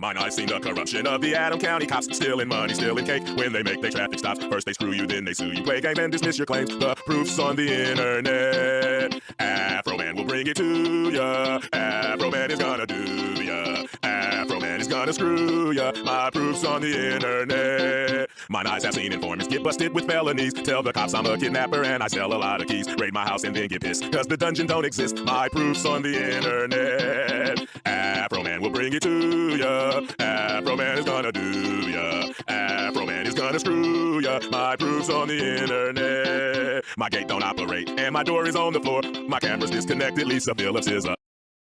Mine eyes seen the corruption of the Adam County cops, stealing money, stealing cake. When they make their traffic stops, first they screw you, then they sue you. Play game and dismiss your claims. The proof's on the internet. Afro Man will bring it to ya. Afro Man is gonna do ya. Afro Man is gonna screw ya. My proof's on the internet. Mine eyes have seen informants get busted with felonies. Tell the cops I'm a kidnapper and I sell a lot of keys. Raid my house and then get pissed, cause the dungeon don't exist. My proof's on the internet. Afro Man will bring it to ya. Afro Man is gonna do ya. Afro Man is gonna screw ya. My proof's on the internet. My gate don't operate and my door is on the floor. My camera's disconnected, Lisa Phillips is up.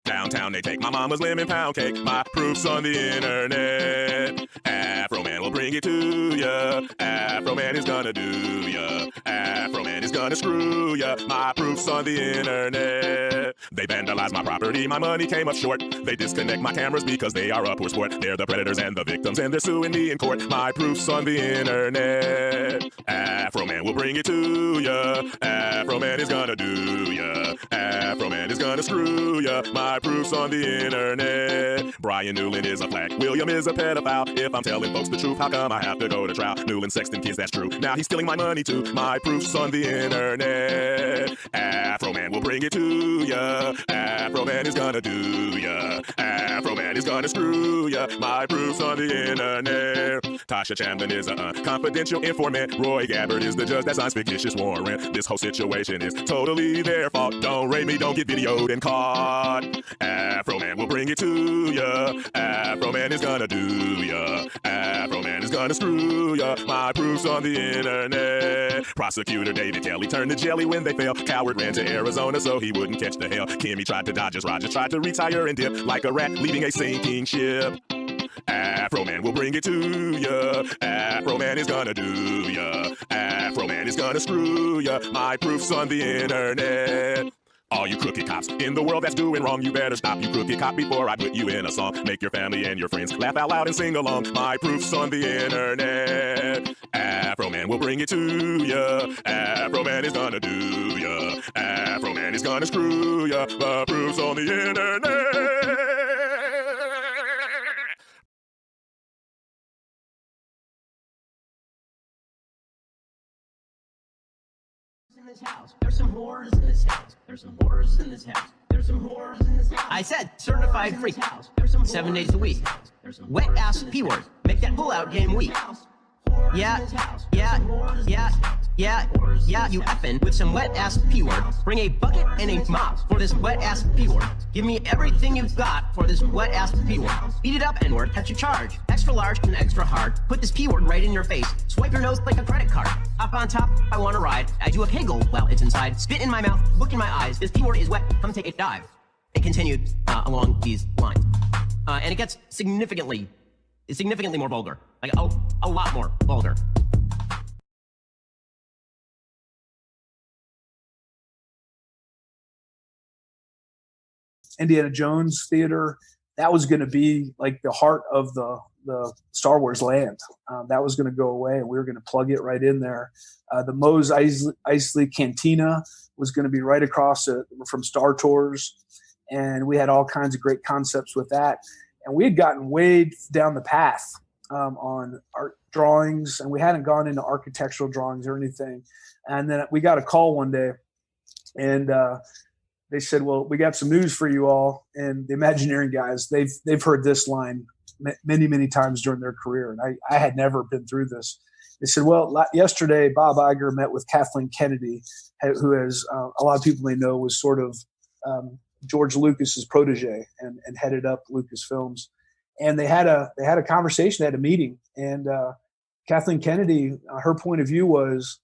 Downtown they take my mama's lemon pound cake. My proof's on the internet. Afro Man will bring it to ya. Afro Man is gonna do ya. Afro Man is gonna screw ya. My proof's on the internet. They vandalize my property, my money came up short. They disconnect my cameras because they are a poor sport. They're the predators and the victims and they're suing me in court. My proof's on the internet. Afro Man will bring it to ya. Afro Man is gonna do ya. Afro Man is gonna screw ya. My proof's on the internet. Brian Newland is a flag. William is a pedophile. If I'm telling folks the truth, how come I have to go to trial? Newland sexting kids, that's true. Now he's stealing my money too. My proof's on the internet. Afro Man will bring it to ya. Afro Man is gonna do ya. Afro Man is gonna screw ya. My proof's on the internet. Tasha Chamberlain is a confidential informant. Roy Gabbard is the judge that signs fictitious warrant. This whole situation is totally their fault. Don't raid me, don't get videoed and caught. Afro Man will bring it to ya. Afro Man is gonna do ya. Afro Man is gonna screw ya. My proof's on the internet. Prosecutor David Kelly turned to jelly when they fell. Coward ran to Arizona so he wouldn't catch the hell. Kimmy tried to dodge us. Rogers tried to retire and dip like a rat leaving a sinking ship. Afro Man will bring it to ya. Afro Man is gonna do ya. Afro Man is gonna screw ya. My proof's on the internet. All you crooked cops in the world that's doing wrong, you better stop, you crooked cop, before I put you in a song. Make your family and your friends laugh out loud and sing along. My proof's on the internet. Afro Man will bring it to ya. Afro Man is gonna do ya. Afro Man is gonna screw ya. My proof's on the internet. In this house. There's some whores in this house. There's some whores in this house. There's some whores in this house. I said certified free. 7 days a week. Wet ass P word. Make that pull-out game weak. Yeah, you effing with some wet ass P word. Bring a bucket and a mop for this wet ass P word. Give me everything you've got for this wet ass P word. Beat it up, N-word, catch a charge. Extra large and extra hard. Put this P word right in your face. Swipe your nose like a credit card. Up on top, I wanna ride. I do a kegel while it's inside. Spit in my mouth, look in my eyes. This P word is wet, come take a dive. It continued along these lines. And it gets significantly more vulgar. Like a lot more vulgar. Indiana Jones theater, that was going to be like the heart of the Star Wars land. That was going to go away, and we were going to plug it right in there. The Mos Eisley Cantina was going to be right across from Star Tours, and we had all kinds of great concepts with that. And we had gotten way down the path on art drawings, and we hadn't gone into architectural drawings or anything. And then we got a call one day, and they said, well, we got some news for you all. And the Imagineering guys, they've heard this line many, many times during their career. And I had never been through this. They said, well, yesterday, Bob Iger met with Kathleen Kennedy, who, as a lot of people may know, was sort of George Lucas's protege and headed up Lucasfilms. And they had a conversation, they had a meeting. And Kathleen Kennedy, her point of view was,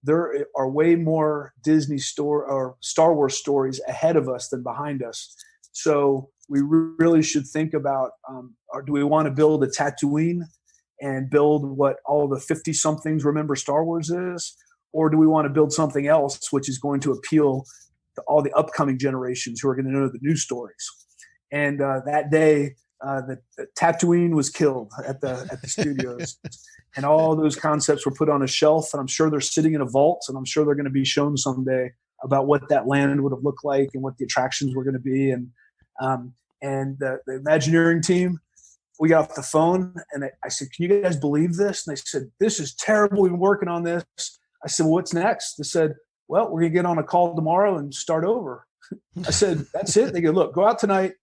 there are way more Disney or Star Wars stories ahead of us than behind us. So we really should think about, or do we want to build a Tatooine and build what all the 50-somethings remember Star Wars is? Or do we want to build something else which is going to appeal to all the upcoming generations who are going to know the new stories? And that day, the Tatooine was killed at the studios. And all those concepts were put on a shelf, and I'm sure they're sitting in a vault, and I'm sure they're going to be shown someday about what that land would have looked like and what the attractions were going to be. And the Imagineering team, we got off the phone, and I said, "Can you guys believe this?" And they said, "This is terrible. We've been working on this." I said, "Well, what's next?" They said, "Well, we're gonna get on a call tomorrow and start over." I said, "That's it." They go, "Look, go out tonight,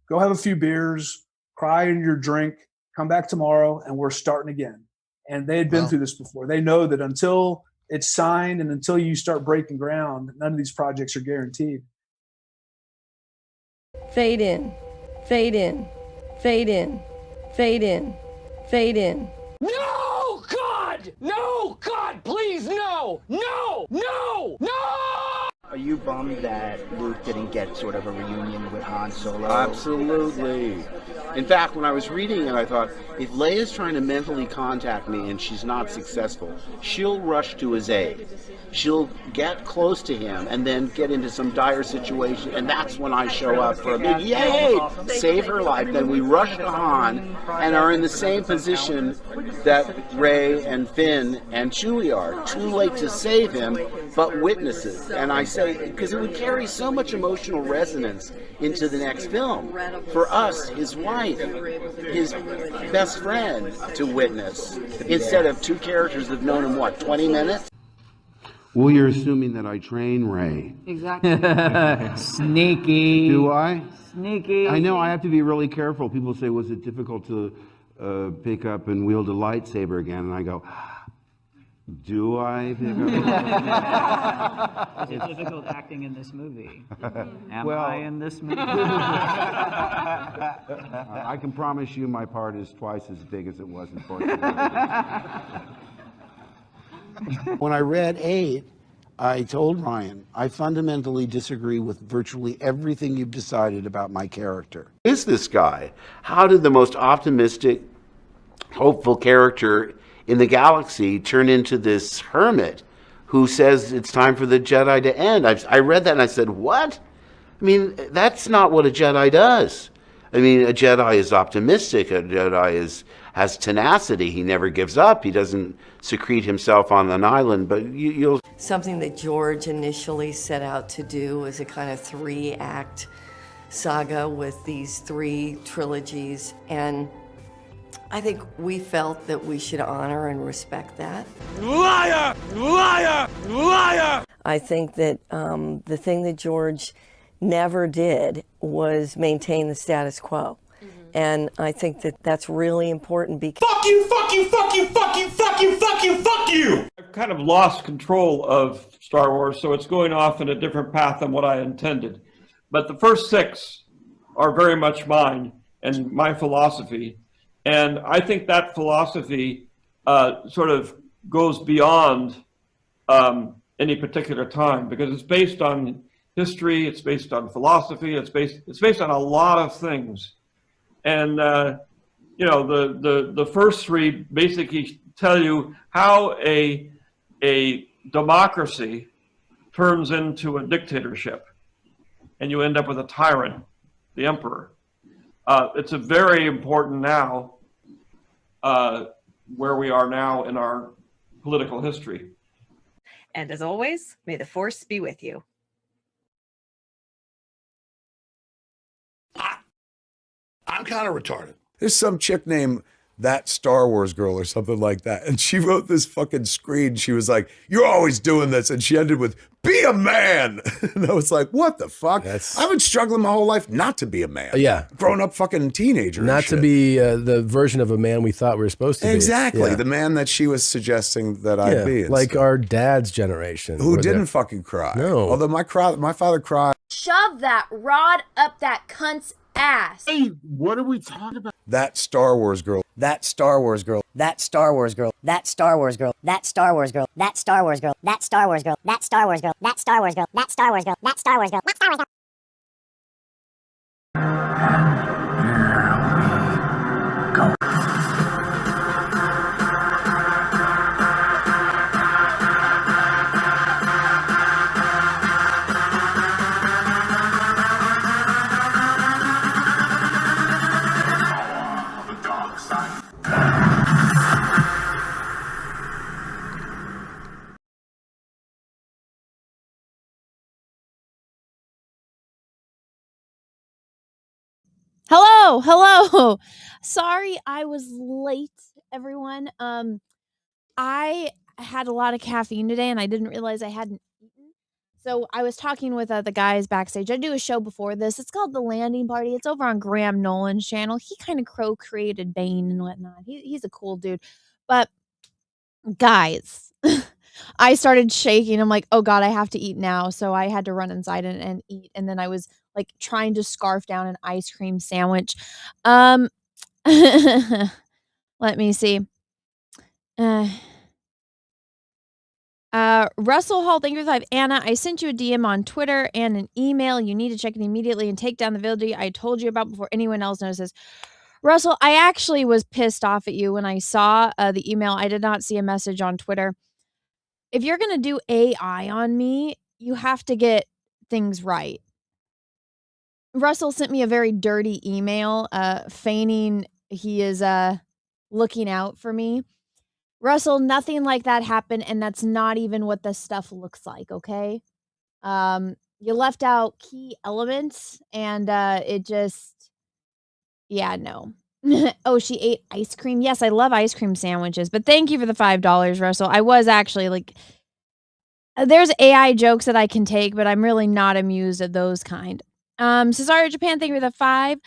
go have a few beers, cry in your drink, come back tomorrow, and we're starting again." And they had been through this before. They know that until it's signed and until you start breaking ground, none of these projects are guaranteed. Fade in, fade in, fade in, fade in, fade in. No, God! No, God, please, no! No! No! No! Are you bummed that Luke didn't get sort of a reunion with Han Solo? Absolutely. In fact, when I was reading it, I thought, if Leia's trying to mentally contact me and she's not successful, she'll rush to his aid. She'll get close to him and then get into some dire situation, and that's when I show up for a big yay! Save her life. Then we rush to Han and are in the same position that Rey and Finn and Chewie are. Too late to save him, but witnesses. And I say, because it would carry so much emotional resonance into the next film. For us, his wife, his best friend to witness, instead of two characters that have known him, what, 20 minutes? Well, you're assuming that I train Rey. Exactly. Sneaky. Do I? Sneaky. I know, I have to be really careful. People say, was it difficult to pick up and wield a lightsaber again? And I go, do I pick up? Is it difficult acting in this movie? Am Well, I in this movie? I can promise you my part is twice as big as it was in Force Awakens. When I read 8, I told Ryan, I fundamentally disagree with virtually everything you've decided about my character. Who is this guy? How did the most optimistic, hopeful character in the galaxy turn into this hermit who says it's time for the Jedi to end? I read that and I said, what? I mean, that's not what a Jedi does. I mean, a Jedi is optimistic. A Jedi has tenacity. He never gives up. He doesn't secrete himself on an island. But you'll... Something that George initially set out to do was a kind of 3-act saga with these 3 trilogies. And I think we felt that we should honor and respect that. Liar! Liar! Liar! I think that the thing that George never did was maintain the status quo. And I think that that's really important because... Fuck you, fuck you, fuck you, fuck you, fuck you, fuck you, fuck you! I've kind of lost control of Star Wars, so it's going off in a different path than what I intended. But the first 6 are very much mine and my philosophy. And I think that philosophy sort of goes beyond any particular time, because it's based on history, it's based on philosophy, it's based on a lot of things. And you know, the first 3 basically tell you how a democracy turns into a dictatorship, and you end up with a tyrant, the emperor. It's a very important now, where we are now in our political history. And as always, may the Force be with you. I'm kind of retarded. There's some chick named That Star Wars Girl or something like that. And she wrote this fucking screen. She was like, you're always doing this. And she ended with, be a man. And I was like, what the fuck? I've been struggling my whole life not to be a man. Yeah. Grown up fucking teenager. Not to be the version of a man we thought we were supposed to be. Exactly. Yeah. The man that she was suggesting that I'd be. Like our dad's generation. Who didn't fucking cry. No. Although my father cried. Shove that rod up that cunt's ass. Hey, what are we talking about? That Star Wars Girl. That Star Wars Girl. That Star Wars Girl. That Star Wars Girl. That Star Wars Girl. That Star Wars Girl. That Star Wars Girl. That Star Wars Girl. That Star Wars Girl. That Star Wars Girl. That Star Wars Girl. That Star Wars Girl. Hello? hello. Sorry I was late, everyone. I had a lot of caffeine today and I didn't realize I hadn't eaten. So I was talking with the guys backstage. I do a show before this. It's called The Landing Party. It's over on Graham Nolan's channel. He kind of co-created Bane and whatnot. He's a cool dude. But guys, I started shaking. I'm like, oh God, I have to eat now. So I had to run inside and eat. And then I was like trying to scarf down an ice cream sandwich. Let me see. Russell Hall, thank you for the 5. Anna, I sent you a DM on Twitter and an email. You need to check it immediately and take down the video I told you about before anyone else notices. Russell, I actually was pissed off at you when I saw the email. I did not see a message on Twitter. If you're going to do AI on me, you have to get things right. Russell sent me a very dirty email, feigning he is looking out for me. Russell, nothing like that happened, and that's not even what the stuff looks like, okay? You left out key elements, and it just, yeah, no. Oh, she ate ice cream? Yes, I love ice cream sandwiches, but thank you for the $5, Russell. I was actually, like, there's AI jokes that I can take, but I'm really not amused at those kind. Cesario Japan, thank you for the 5.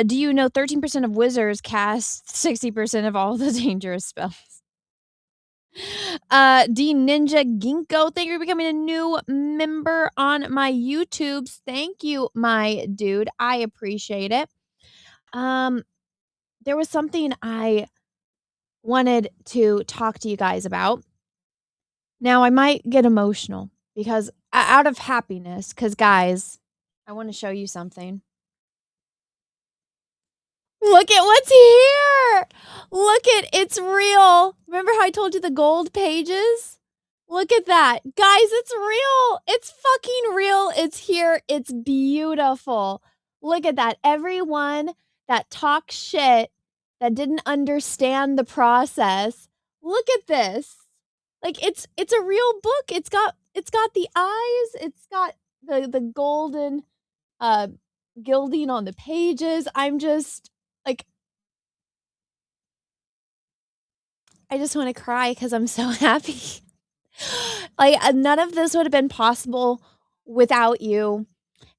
Do you know 13% of wizards cast 60% of all the dangerous spells? D Ninja Ginkgo, thank you for becoming a new member on my YouTubes. Thank you, my dude. I appreciate it. There was something I wanted to talk to you guys about. Now, I might get emotional because out of happiness, because guys, I want to show you something. Look at what's here. Look at, it's real. Remember how I told you the gold pages? Look at that. Guys, it's real. It's fucking real. It's here. It's beautiful. Look at that. Everyone that talks shit, that didn't understand the process. Look at this. Like it's a real book. It's got the eyes. It's got the golden gilding on the pages. I'm just like, I just want to cry because I'm so happy. Like, none of this would have been possible without you.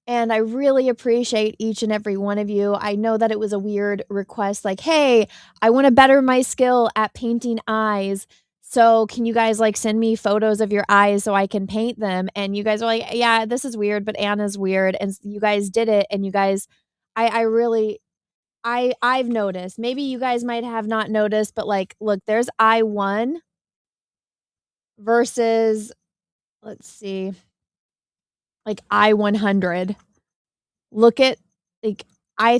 And I really appreciate each and every one of you. I know that it was a weird request, like, hey, I want to better my skill at painting eyes. So can you guys like send me photos of your eyes so I can paint them? And you guys are like, yeah, this is weird, but Anna's weird. And you guys did it. And you guys, I've noticed. Maybe you guys might have not noticed, but like, look, there's I1 versus, let's see, like I100. Look at, like, I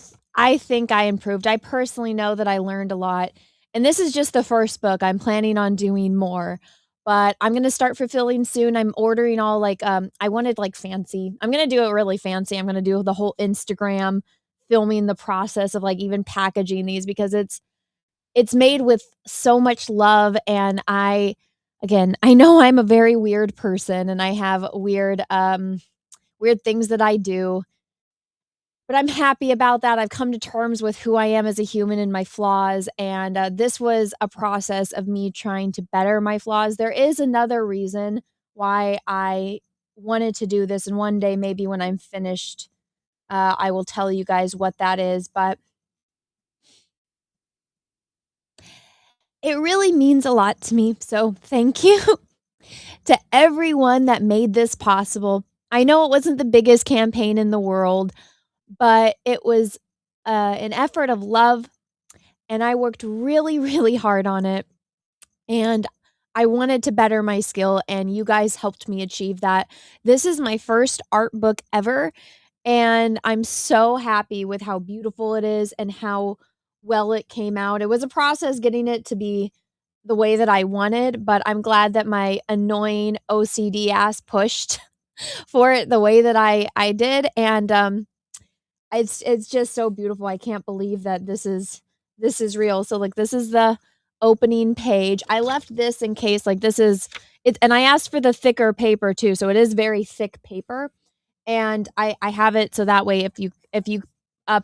think I improved. I personally know that I learned a lot. And this is just the first book. I'm planning on doing more. But I'm going to start fulfilling soon. I'm ordering all like I wanted like fancy. I'm going to do it really fancy. I'm going to do the whole Instagram filming the process of like even packaging these because it's made with so much love. And I know I'm a very weird person and I have weird things that I do. But I'm happy about that. I've come to terms with who I am as a human and my flaws. And this was a process of me trying to better my flaws. There is another reason why I wanted to do this. And one day, maybe when I'm finished, I will tell you guys what that is. But it really means a lot to me. So thank you to everyone that made this possible. I know it wasn't the biggest campaign in the world, but it was an effort of love, and I worked really, really hard on it, and I wanted to better my skill, and you guys helped me achieve that. This is my first art book ever, and I'm so happy with how beautiful it is and how well it came out. It was a process getting it to be the way that I wanted, but I'm glad that my annoying OCD ass pushed for it the way that I did, and it's just so beautiful. I can't believe that this is real. So like this is the opening page. I left this in case like this is it, and I asked for the thicker paper too. So it is very thick paper, and I have it so that way if you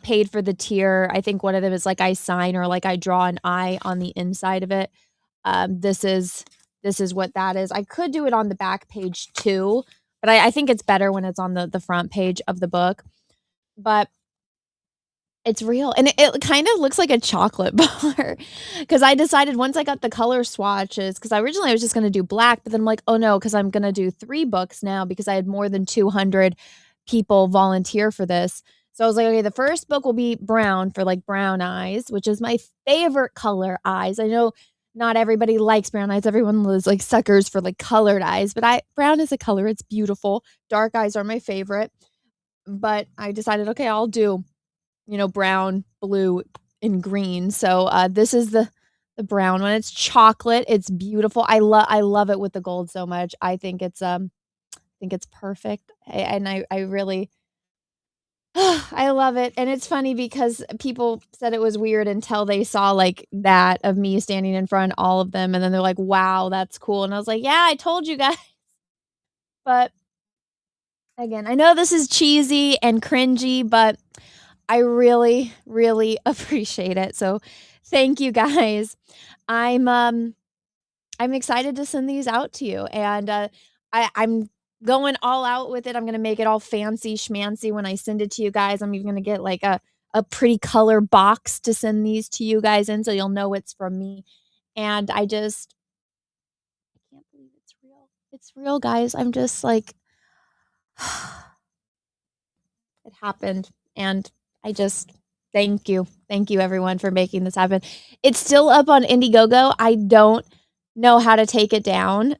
paid for the tier. I think one of them is like I sign or like I draw an eye on the inside of it. This is what that is. I could do it on the back page too, but I think it's better when it's on the front page of the book. But it's real. And it kind of looks like a chocolate bar because I decided once I got the color swatches, because originally I was just going to do black, but then I'm like, oh no, because I'm going to do 3 books now because I had more than 200 people volunteer for this. So I was like, okay, the first book will be brown for like brown eyes, which is my favorite color eyes. I know not everybody likes brown eyes. Everyone is like suckers for like colored eyes, but brown is a color. It's beautiful. Dark eyes are my favorite. But I decided, okay, I'll do brown, blue, and green. So this is the brown one. It's chocolate. It's beautiful. I love it with the gold so much. I think it's perfect. I really I love it. And it's funny because people said it was weird until they saw like that of me standing in front of all of them, and then they're like, "Wow, that's cool." And I was like, "Yeah, I told you guys." But again, I know this is cheesy and cringy, but I really, really appreciate it. So thank you guys. I'm excited to send these out to you. And I'm going all out with it. I'm gonna make it all fancy schmancy when I send it to you guys. I'm even gonna get like a pretty color box to send these to you guys in so you'll know it's from me. And I can't believe it's real. It's real, guys. I'm just like it happened. And I just thank you. Thank you everyone for making this happen. It's still up on Indiegogo. I don't know how to take it down.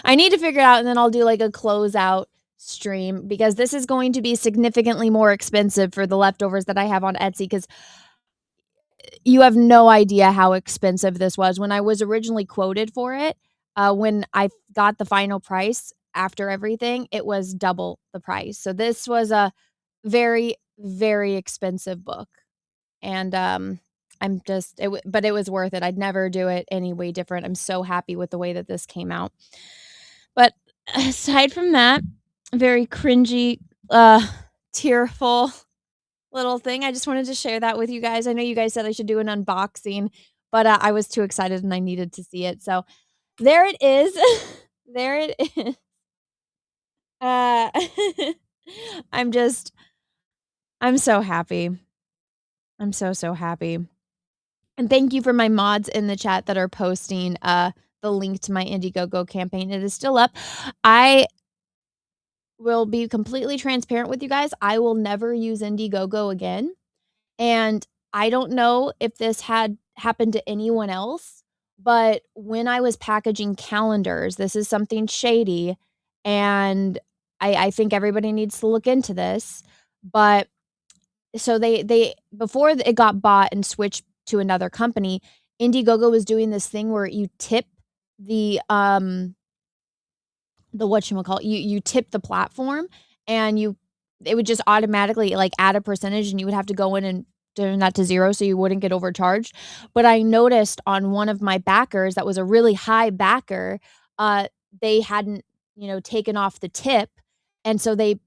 I need to figure it out, and then I'll do like a closeout stream because this is going to be significantly more expensive for the leftovers that I have on Etsy, because you have no idea how expensive this was. When I was originally quoted for it, when I got the final price after everything, it was double the price. So this was a very, very expensive book. And but it was worth it. I'd never do it any way different. I'm so happy with the way that this came out. But aside from that, very cringy, tearful little thing. I just wanted to share that with you guys. I know you guys said I should do an unboxing, but I was too excited and I needed to see it. So there it is. There it is. I'm so happy. I'm so happy. And thank you for my mods in the chat that are posting the link to my Indiegogo campaign. It is still up. I will be completely transparent with you guys. I will never use Indiegogo again. And I don't know if this had happened to anyone else, but when I was packaging calendars, this is something shady, and I think everybody needs to look into this. But so they before it got bought and switched to another company, Indiegogo was doing this thing where you tip the whatchamacallit, you tip the platform, and it would just automatically like add a percentage, and you would have to go in and turn that to 0 so you wouldn't get overcharged. But I noticed on one of my backers that was a really high backer, they hadn't, taken off the tip, and so they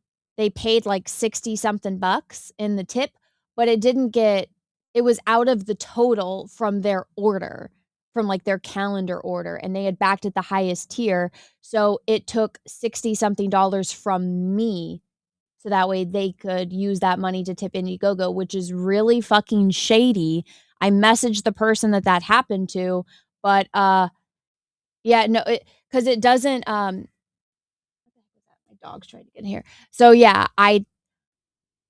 paid like 60 something bucks in the tip, but it was out of the total from their order, from like their calendar order, and they had backed at the highest tier. So it took 60 something dollars from me, so that way they could use that money to tip Indiegogo, which is really fucking shady. I messaged the person that happened to, but yeah, no, because it doesn't my dog's trying to get in here. So yeah,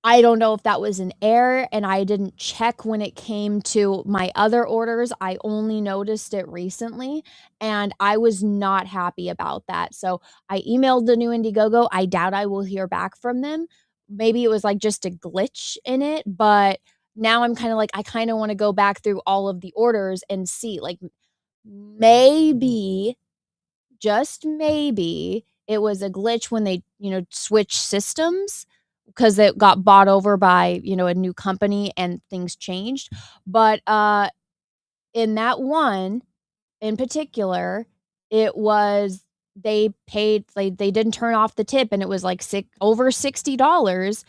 I don't know if that was an error, and I didn't check when it came to my other orders. I only noticed it recently, and I was not happy about that. So I emailed the new Indiegogo. I doubt I will hear back from them. Maybe it was like just a glitch in it, but now I'm kind of like, I kind of want to go back through all of the orders and see, like, maybe, just maybe, it was a glitch when they, switched systems, because it got bought over by, a new company and things changed. But in that one in particular, it was, they paid, like, they didn't turn off the tip, and it was like over $60,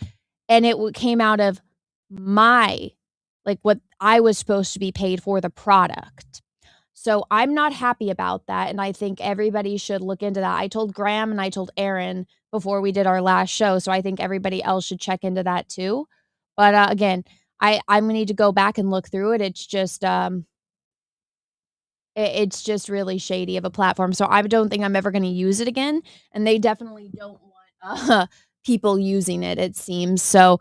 and it came out of what I was supposed to be paid for the product. So I'm not happy about that, and I think everybody should look into that. I told Graham and I told Aaron before we did our last show, so I think everybody else should check into that too. But again, I'm gonna need to go back and look through it. It's just it's just really shady of a platform. So I don't think I'm ever gonna use it again, and they definitely don't want people using it, it seems. So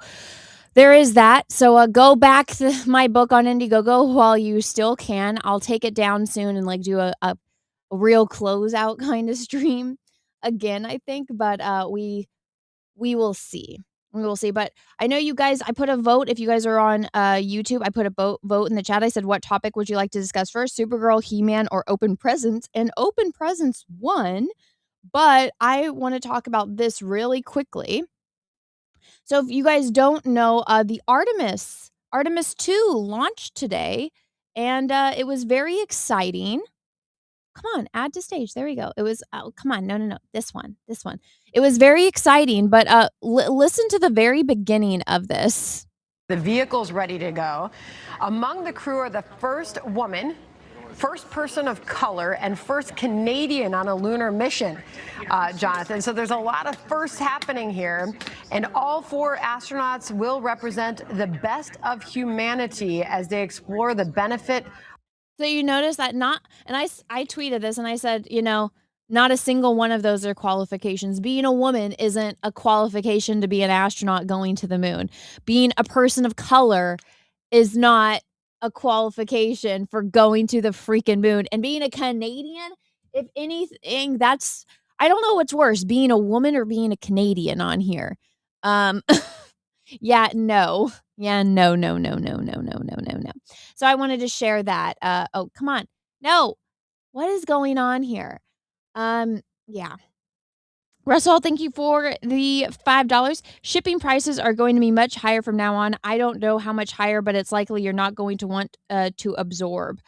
there is that. So go back my book on Indiegogo while you still can. I'll take it down soon and like do a real closeout kind of stream again, I think. But we will see. We will see. But I know you guys, I put a vote. If you guys are on YouTube, I put a vote in the chat. I said, what topic would you like to discuss first? Supergirl, He-Man, or Open Presents? And Open Presents won. But I want to talk about this really quickly. So if you guys don't know, the Artemis 2 launched today, and it was very exciting. Come on, add to stage. There we go. It was, come on, no. This one. It was very exciting, but listen to the very beginning of this. The vehicle's ready to go. Among the crew are the first woman, first person of color, and first Canadian on a lunar mission, Jonathan. So there's a lot of firsts happening here, and all 4 astronauts will represent the best of humanity as they explore the benefit. So you notice that I tweeted this and I said, not a single one of those are qualifications. Being a woman isn't a qualification to be an astronaut going to the moon. Being a person of color is not a qualification for going to the freaking moon. And being a Canadian, if anything, I don't know what's worse, being a woman or being a Canadian on here. Yeah, no. So I wanted to share that. Oh, come on. No. What is going on here? Yeah. Russell, thank you for the $5. Shipping prices are going to be much higher from now on. I don't know how much higher, but it's likely you're not going to want to absorb.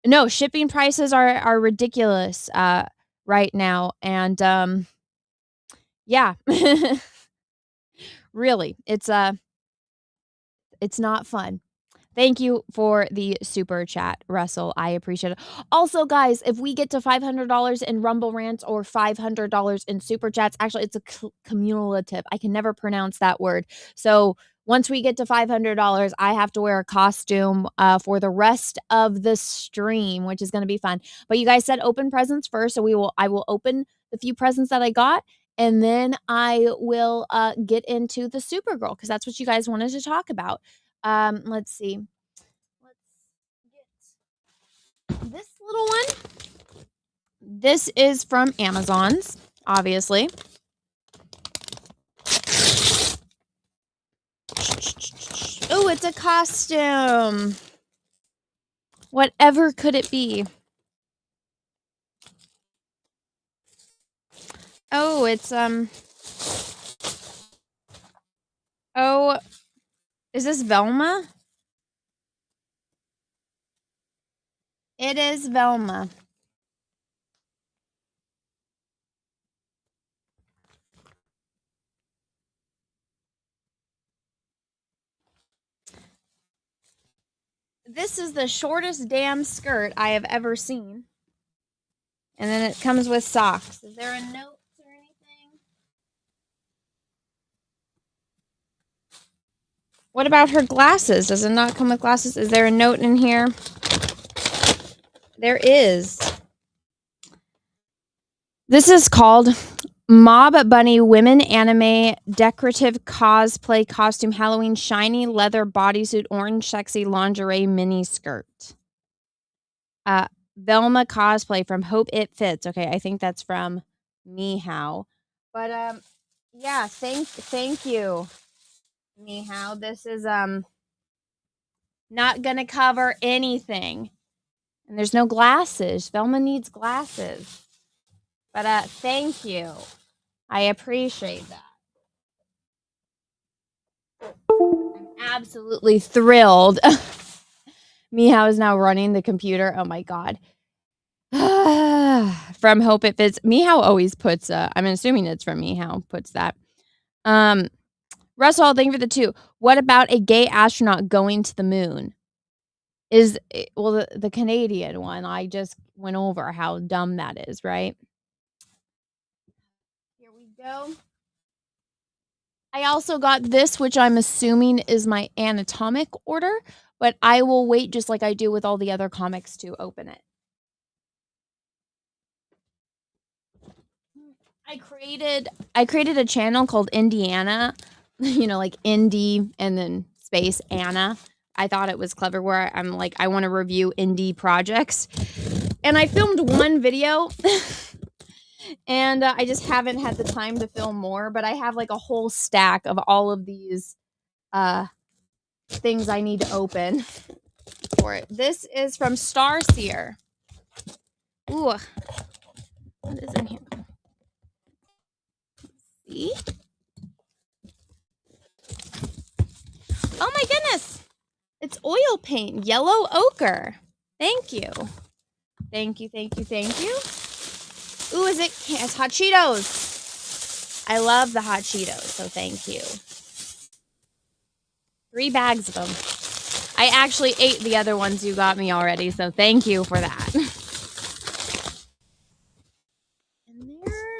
No, shipping prices are ridiculous right now. And yeah. Really, it's not fun. Thank you for the super chat, Russell. I appreciate it. Also, guys, if we get to $500 in Rumble Rants or $500 in super chats, actually, it's a cumulative. I can never pronounce that word. So once we get to $500, I have to wear a costume for the rest of the stream, which is going to be fun. But you guys said open presents first, so I will open the few presents that I got. And then I will get into the Supergirl because that's what you guys wanted to talk about. Let's see. Let's get this little one. This is from Amazon's, obviously. Oh, it's a costume. Whatever could it be? Oh, it's oh, is this Velma? It is Velma. This is the shortest damn skirt I have ever seen. And then it comes with socks. Is there a note? What about her glasses? Does it not come with glasses? Is there a note in here? There is. This is called Mob Bunny Women Anime Decorative Cosplay Costume Halloween Shiny Leather Bodysuit Orange Sexy Lingerie Mini Skirt. Velma Cosplay from Hope It Fits. Okay, I think that's from Meow. But yeah, thank you. Meow, this is not gonna cover anything. And there's no glasses. Velma needs glasses. But thank you. I appreciate that. I'm absolutely thrilled. Meow is now running the computer. Oh my god. From Hope It Fits. Meow always puts I'm assuming it's from Meow puts that. Russell, thank you for the 2. What about a gay astronaut going to the moon? Well, the Canadian one, I just went over how dumb that is, right? Here we go. I also got this, which I'm assuming is my anatomic order, but I will wait just like I do with all the other comics to open it. I created a channel called Indiana, like indie and then space Anna. I thought it was clever where I'm like, I want to review indie projects. And I filmed one video and I just haven't had the time to film more, but I have like a whole stack of all of these things I need to open for it. This is from Starseer. Ooh, what is in here? See? Oh my goodness! It's oil paint, yellow ochre. Thank you. Thank you, thank you, thank you. Ooh, it's hot Cheetos. I love the hot Cheetos, so thank you. 3 bags of them. I actually ate the other ones you got me already, so thank you for that. In there.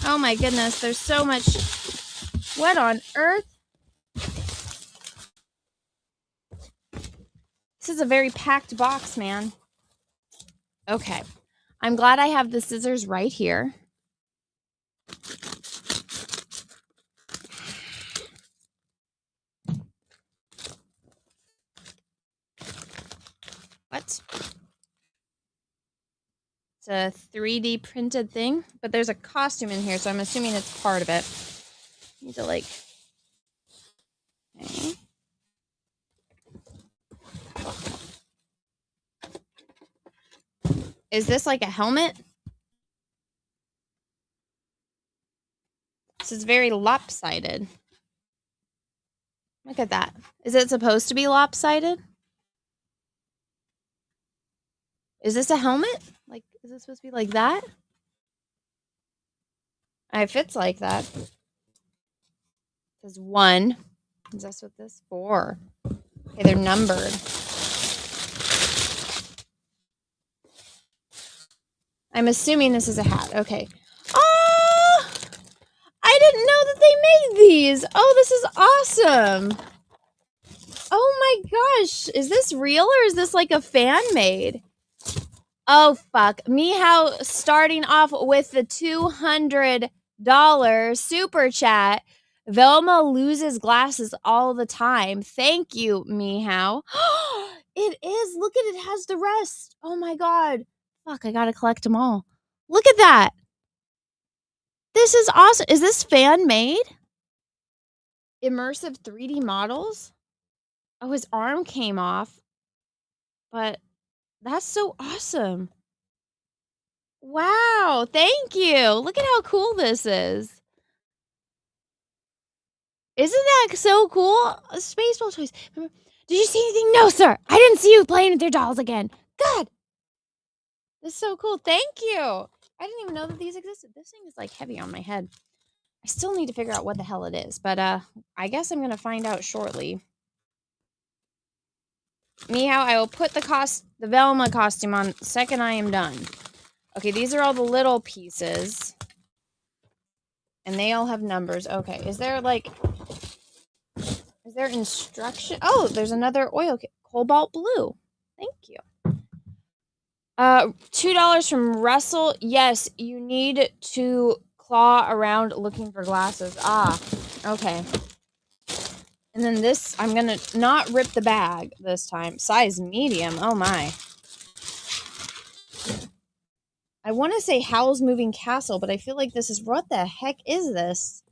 Oh my goodness, there's so much. What on earth? This is a very packed box, man. Okay. I'm glad I have the scissors right here. What? It's a 3D printed thing, but there's a costume in here, so I'm assuming it's part of it. Need to like... Okay. Is this like a helmet? This is very lopsided. Look at that. Is it supposed to be lopsided? Is this a helmet? Like, is it supposed to be like that? It fits like that. It says 1. Is this what this? 4. Okay, they're numbered. I'm assuming this is a hat. Okay. Oh! I didn't know that they made these. Oh, this is awesome. Oh my gosh. Is this real or is this like a fan made? Oh, fuck. Meow starting off with the $200 super chat. Velma loses glasses all the time. Thank you, Meow. It is. Look at it. It has the rest. Oh my god. Fuck, I gotta collect them all. Look at that. This is awesome. Is this fan made? Immersive 3D models? Oh, his arm came off. But that's so awesome. Wow, thank you. Look at how cool this is. Isn't that so cool? Spaceball toys. Did you see anything? No, sir. I didn't see you playing with your dolls again. God. This is so cool. Thank you. I didn't even know that these existed. This thing is like heavy on my head. I still need to figure out what the hell it is, but I guess I'm gonna find out shortly. Meow, I will put the Velma costume on the second I am done. Okay, these are all the little pieces. And they all have numbers. Okay, is there instruction? Oh, there's another oil kit. Cobalt blue. Thank you. $2 from Russell. Yes, you need to claw around looking for glasses. Ah, okay. And then this, I'm gonna not rip the bag this time. Size medium. Oh my. I want to say Howl's Moving Castle, but I feel like this is, what the heck is this?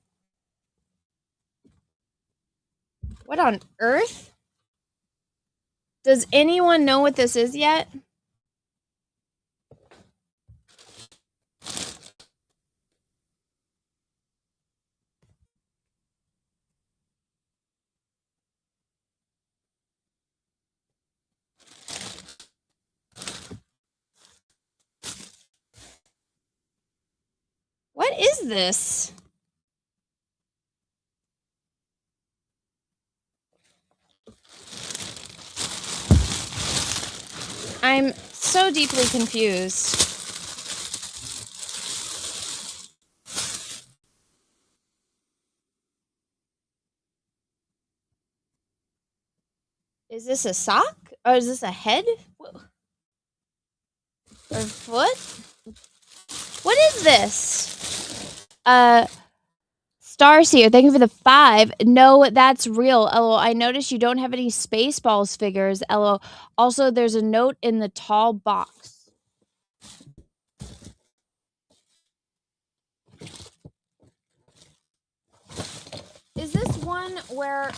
What on earth? Does anyone know what this is yet? What is this? I'm so deeply confused. Is this a sock? Or is this a head? Or foot? What is this? Starseer, thank you for the 5. No, that's real. LOL. I noticed you don't have any Spaceballs figures. LOL. Also, there's a note in the tall box. Is this one where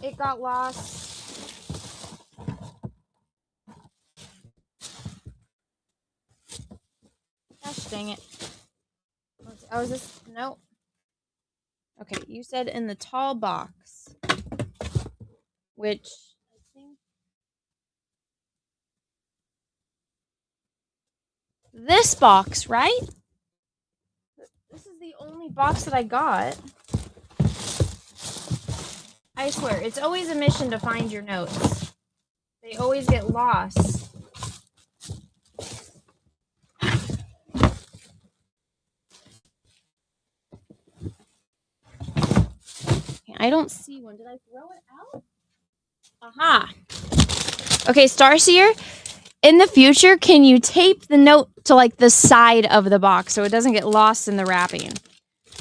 it got lost? Gosh dang it. Oh, is this? No. Okay, you said in the tall box. Which I think. This box, right? This is the only box that I got. I swear, it's always a mission to find your notes. They always get lost. I don't see one. Did I throw it out? Aha. Okay, Starseer, in the future, can you tape the note to like the side of the box so it doesn't get lost in the wrapping?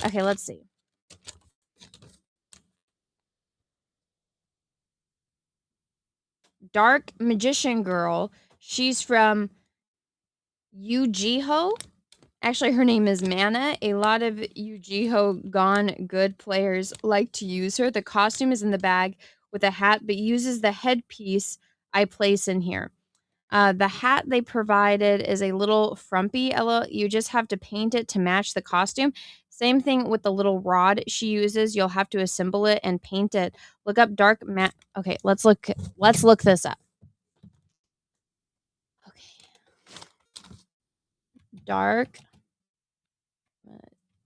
Okay, let's see. Dark Magician Girl. She's from Yu-Gi-Oh! Actually, her name is Mana. A lot of Yu-Gi-Oh! Gone Good players like to use her. The costume is in the bag with a hat, but uses the headpiece I place in here. The hat they provided is a little frumpy. You just have to paint it to match the costume. Same thing with the little rod she uses. You'll have to assemble it and paint it. Look up dark mat. Okay, let's look this up. Okay. Dark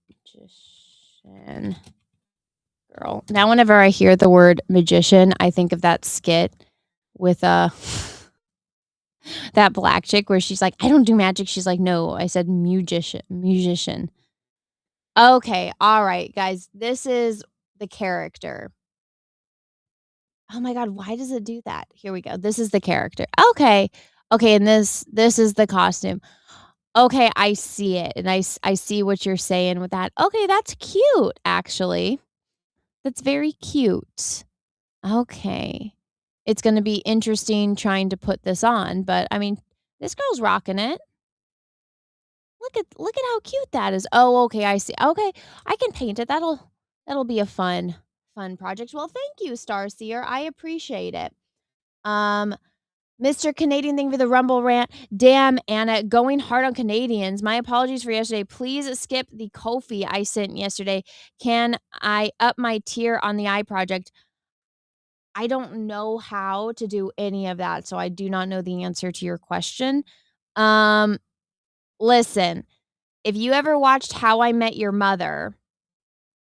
Magician Girl. Now whenever I hear the word magician, I think of that skit with that black chick where she's like, I don't do magic. She's like, no, I said musician. Okay, all right, guys. This is the character. Oh my god, why does it do that? Here we go. This is the character. Okay, and this is the costume. Okay, I see it, and I see what you're saying with that. Okay, that's cute, actually. That's very cute. Okay. It's going to be interesting trying to put this on, but I mean, this girl's rocking it. Look at how cute that is. Oh, okay, I see. Okay, I can paint it. That'll be a fun project. Well, thank you, Starseer. I appreciate it. Mr. Canadian, thank you for the Rumble rant. Damn, Anna, going hard on Canadians. My apologies for yesterday. Please skip the Ko-fi I sent yesterday. Can I up my tier on the eye project? I don't know how to do any of that, so I do not know the answer to your question. Listen, if you ever watched How I Met Your Mother,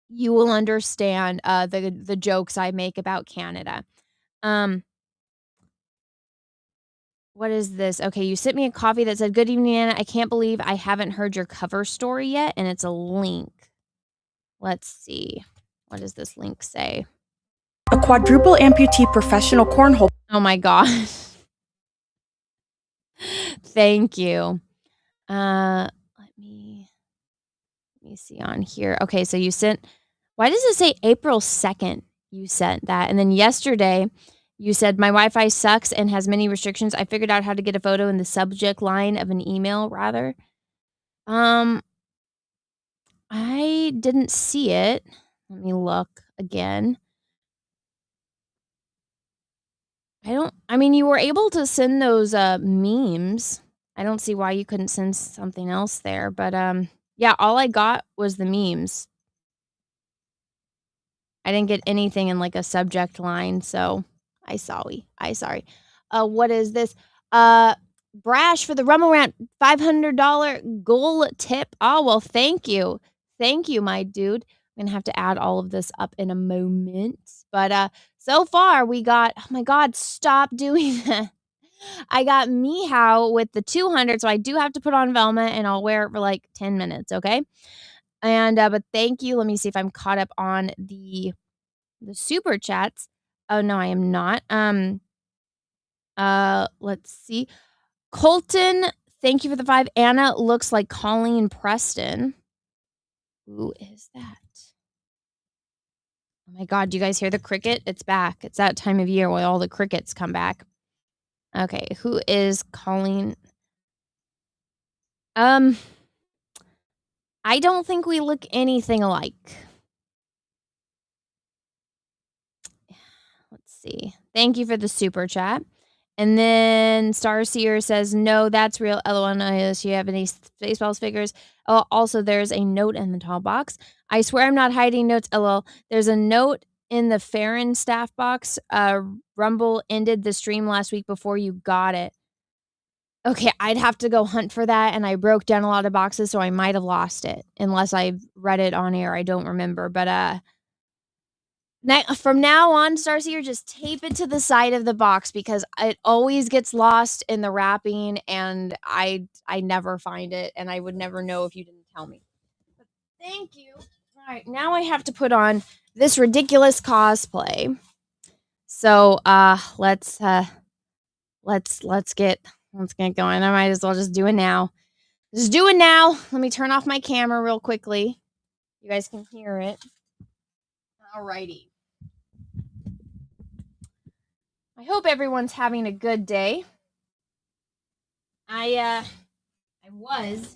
you will understand the jokes I make about Canada. What is this? Okay, you sent me a coffee that said, good evening, Anna. I can't believe I haven't heard your cover story yet, and it's a link. Let's see. What does this link say? A quadruple amputee professional cornhole. Oh my god. Thank you. Let me see on here. Okay, so you sent, why does it say April 2nd you sent that? And then yesterday you said, my Wi-Fi sucks and has many restrictions. I figured out how to get a photo in the subject line of an email, rather. I didn't see it. Let me look again. I mean, you were able to send those memes. I don't see why you couldn't send something else there. But yeah, all I got was the memes. I didn't get anything in like a subject line, so I sorry. What is this? Brash for the Rumble Rant $500 goal tip. Oh, well, thank you. Thank you, my dude. I'm gonna have to add all of this up in a moment. But so far we got, oh my god, stop doing that. I got Meow with the 200, so I do have to put on Velma, and I'll wear it for like 10 minutes, okay? And but thank you. Let me see if I'm caught up on the super chats. Oh no, I am not. Let's see. Colton, thank you for the 5. Anna looks like Colleen Preston. Who is that? Oh my god, do you guys hear the cricket? It's back. It's that time of year where all the crickets come back. Okay, who is Colleen? I don't think we look anything alike. Let's see. Thank you for the super chat. And then Starseer says, no, that's real. LOL, does she have any Spaceballs figures? Oh, also, there's a note in the tall box. I swear I'm not hiding notes. LOL. There's a note in the Farron staff box. Rumble ended the stream last week before you got it. Okay, I'd have to go hunt for that, and I broke down a lot of boxes, so I might have lost it. Unless I read it on air. I don't remember. But, from now on, Starseer, just tape it to the side of the box because it always gets lost in the wrapping, and I never find it, and I would never know if you didn't tell me. But thank you. All right, now I have to put on this ridiculous cosplay. So let's get going. I might as well just do it now. Just do it now. Let me turn off my camera real quickly. You guys can hear it. Alrighty. I hope everyone's having a good day. I was.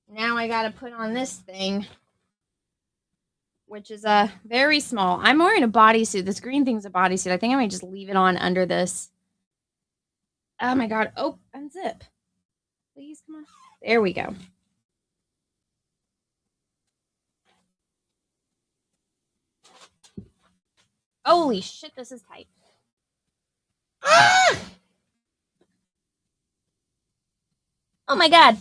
Now I gotta put on this thing, which is very small. I'm wearing a bodysuit. This green thing's a bodysuit. I think I might just leave it on under this. Oh my god. Oh, unzip. Please, come on. There we go. Holy shit, this is tight. Ah! Oh my god.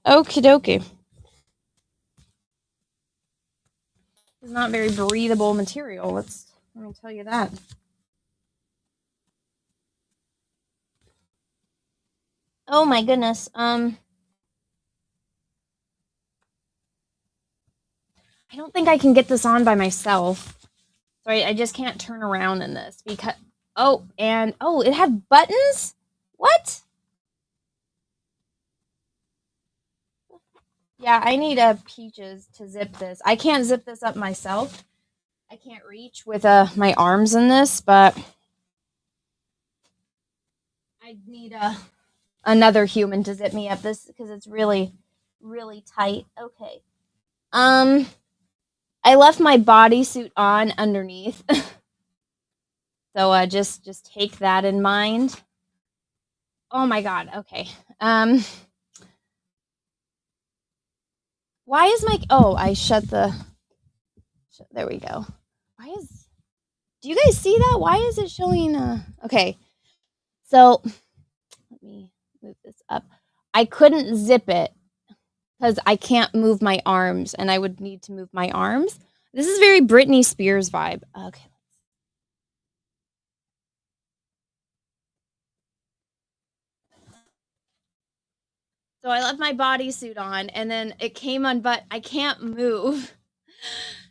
Okie dokie. It's not very breathable material. Let me tell you that. Oh my goodness. I don't think I can get this on by myself. So I just can't turn around in this because it had buttons? What? Yeah, I need Peaches to zip this. I can't zip this up myself. I can't reach with my arms in this, but I need another human to zip me up this because it's really, really tight. Okay. I left my bodysuit on underneath. So just take that in mind. Oh my god, okay. Why is my I shut the there we go. Do you guys see that? Why is it showing okay. So let me move this up. I couldn't zip it because I can't move my arms, and I would need to move my arms. This is very Britney Spears vibe. Okay. So I left my bodysuit on, and then it came on, but I can't move.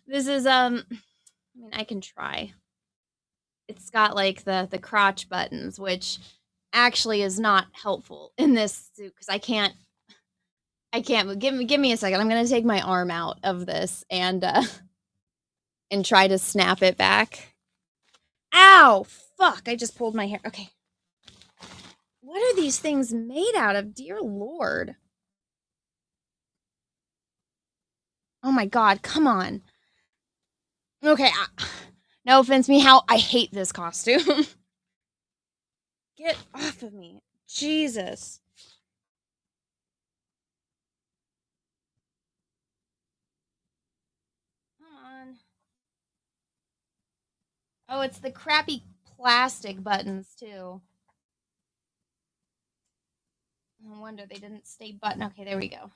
This is I mean, I can try. It's got like the crotch buttons, which actually is not helpful in this suit because I can't. Give me a second. I'm gonna take my arm out of this and try to snap it back. Ow! Fuck! I just pulled my hair. Okay. What are these things made out of? Dear Lord. Oh my god, come on. Okay, no offense, Meow. I hate this costume. Get off of me. Jesus. Come on. Oh, it's the crappy plastic buttons, too. No wonder they didn't stay buttoned. Okay, there we go.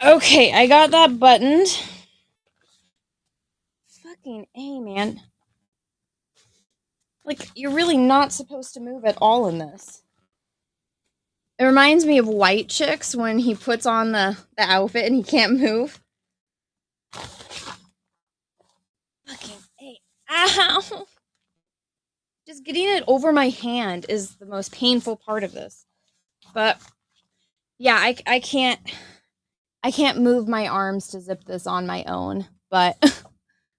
Okay, I got that buttoned. fucking A, man. Like, you're really not supposed to move at all in this. It reminds me of White Chicks when he puts on the outfit and he can't move. Fucking A. Ow! Just getting it over my hand is the most painful part of this. But, yeah, I can't move my arms to zip this on my own. But,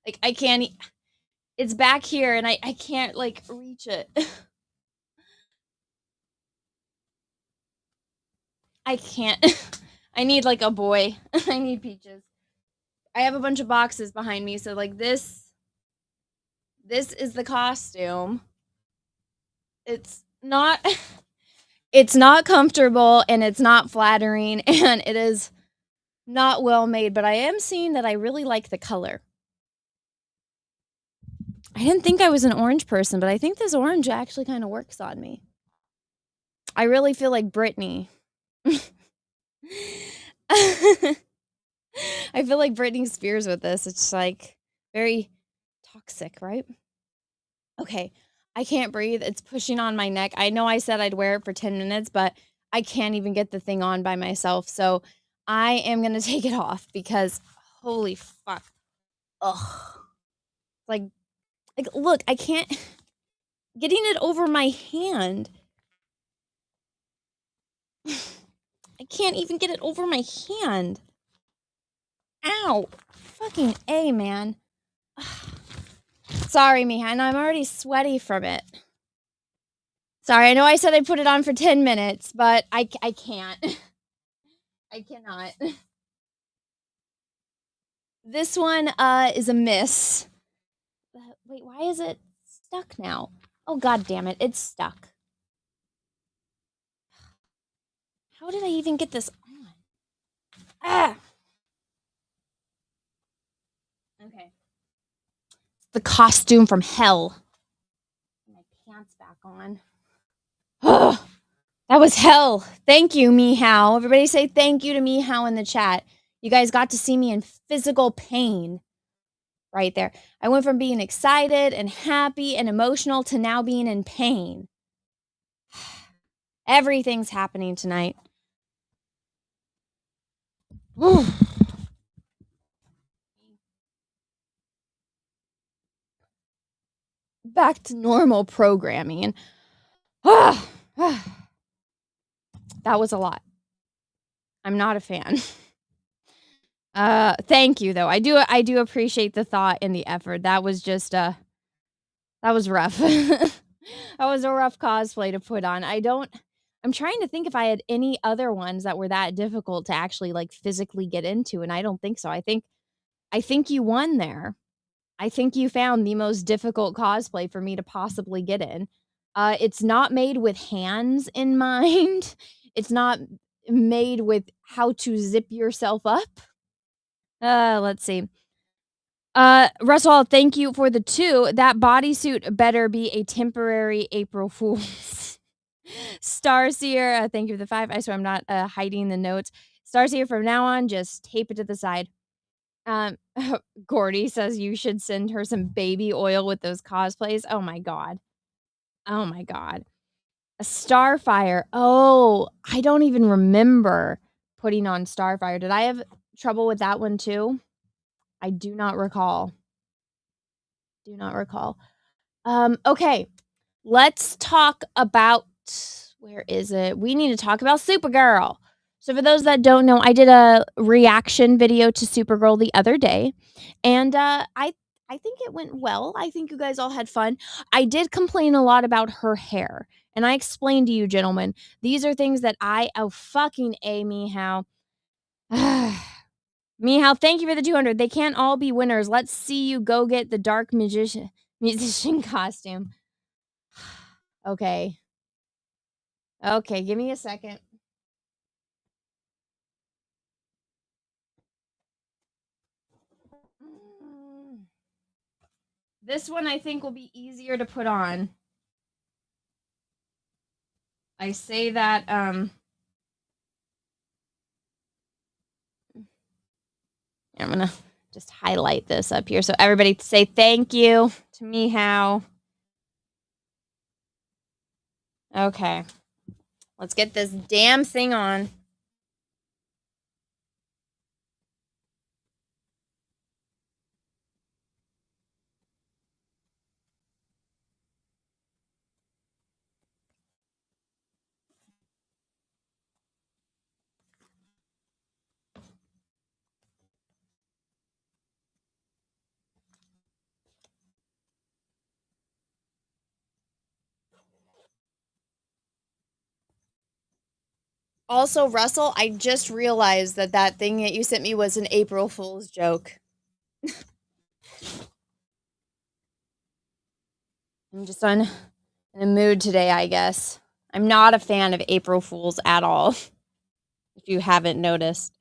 like, I can't... It's back here and I can't, like, reach it. I can't. I need, like, a boy. I need peaches. I have a bunch of boxes behind me, so, like, this is the costume. It's not comfortable, and it's not flattering, and it is not well made, but I am seeing that I really like the color. I didn't think I was an orange person, but I think this orange actually kind of works on me. I really feel like Britney. I feel like Britney Spears with this. It's like very toxic, right? Okay, I can't breathe. It's pushing on my neck. I know I said I'd wear it for 10 minutes, but I can't even get the thing on by myself. So I am going to take it off because holy fuck. Ugh. Like, look, I can't. Getting it over my hand. I can't even get it over my hand. Ow. Fucking A, man. Sorry, Miha. I know I'm already sweaty from it. Sorry, I know I said I'd put it on for 10 minutes, but I can't. I cannot. This one is a miss. Wait, why is it stuck now? Oh, god damn it. It's stuck. How did I even get this on? Ah! Okay. The costume from hell. My pants back on. Oh, that was hell. Thank you, Meow. Everybody say thank you to Meow in the chat. You guys got to see me in physical pain right there. I went from being excited and happy and emotional to now being in pain. Everything's happening tonight. Back to normal programming. That was a lot. I'm not a fan. Thank you though. I do appreciate the thought and the effort. That was just that was rough. That was a rough cosplay to put on. I'm trying to think if I had any other ones that were that difficult to actually like physically get into, and I don't think so. I think you won there. I think you found the most difficult cosplay for me to possibly get in. It's not made with hands in mind. It's not made with how to zip yourself up. Let's see. Russell, thank you for the 2. That bodysuit better be a temporary April Fool's. Starseer, thank you for the 5. I swear I'm not hiding the notes. Starseer, from now on, just tape it to the side. Gordy says you should send her some baby oil with those cosplays. Oh my god. Oh my god. A Starfire. Oh, I don't even remember putting on Starfire. Did I have trouble with that one too? I do not recall. Do not recall. Okay. Let's talk about, where is it? We need to talk about Supergirl. So for those that don't know, I did a reaction video to Supergirl the other day, and I think it went well. I think you guys all had fun. I did complain a lot about her hair, and I explained to you, gentlemen, these are things that fucking A, Meow. Meow, thank you for the 200. They can't all be winners. Let's see you go get the dark musician costume. Okay. Okay, give me a second. This one I think will be easier to put on. I say that, I'm gonna just highlight this up here. So everybody say thank you to Meow. Okay. Let's get this damn thing on. Also, Russell, I just realized that that thing that you sent me was an April Fool's joke. I'm just in a mood today, I guess. I'm not a fan of April Fools at all, if you haven't noticed.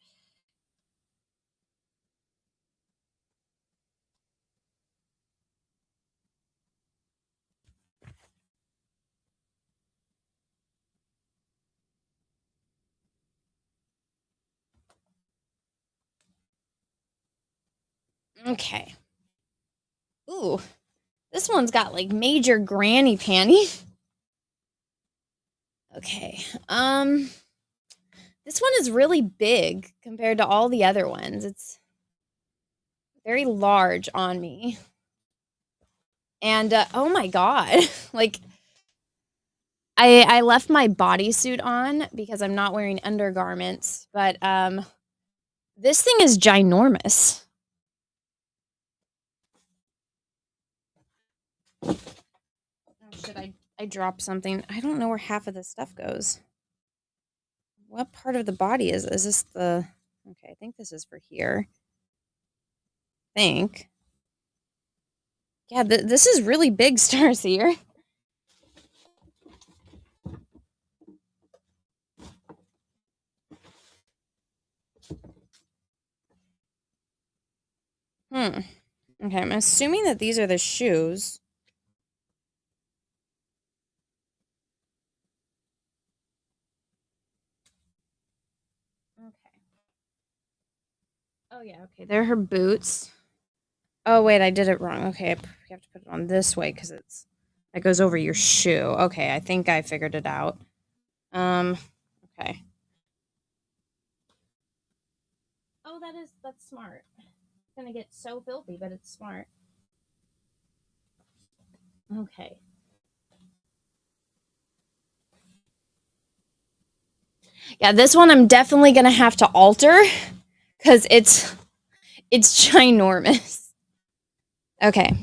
Okay. Ooh, this one's got like major granny panties. Okay. This one is really big compared to all the other ones. It's very large on me. And oh my god, like I left my bodysuit on because I'm not wearing undergarments, but this thing is ginormous. Oh shit, I dropped something. I don't know where half of this stuff goes. What part of the body is this the... Okay, I think this is for here. I think. Yeah, this is really big, Starseer. Okay, I'm assuming that these are the shoes. Okay. Oh, yeah, okay. They're her boots. Oh, wait, I did it wrong. Okay, you have to put it on this way because it goes over your shoe. Okay, I think I figured it out. Okay. Oh, that's smart. It's gonna get so filthy, but it's smart. Okay. Yeah, this one I'm definitely gonna have to alter because it's ginormous. Okay.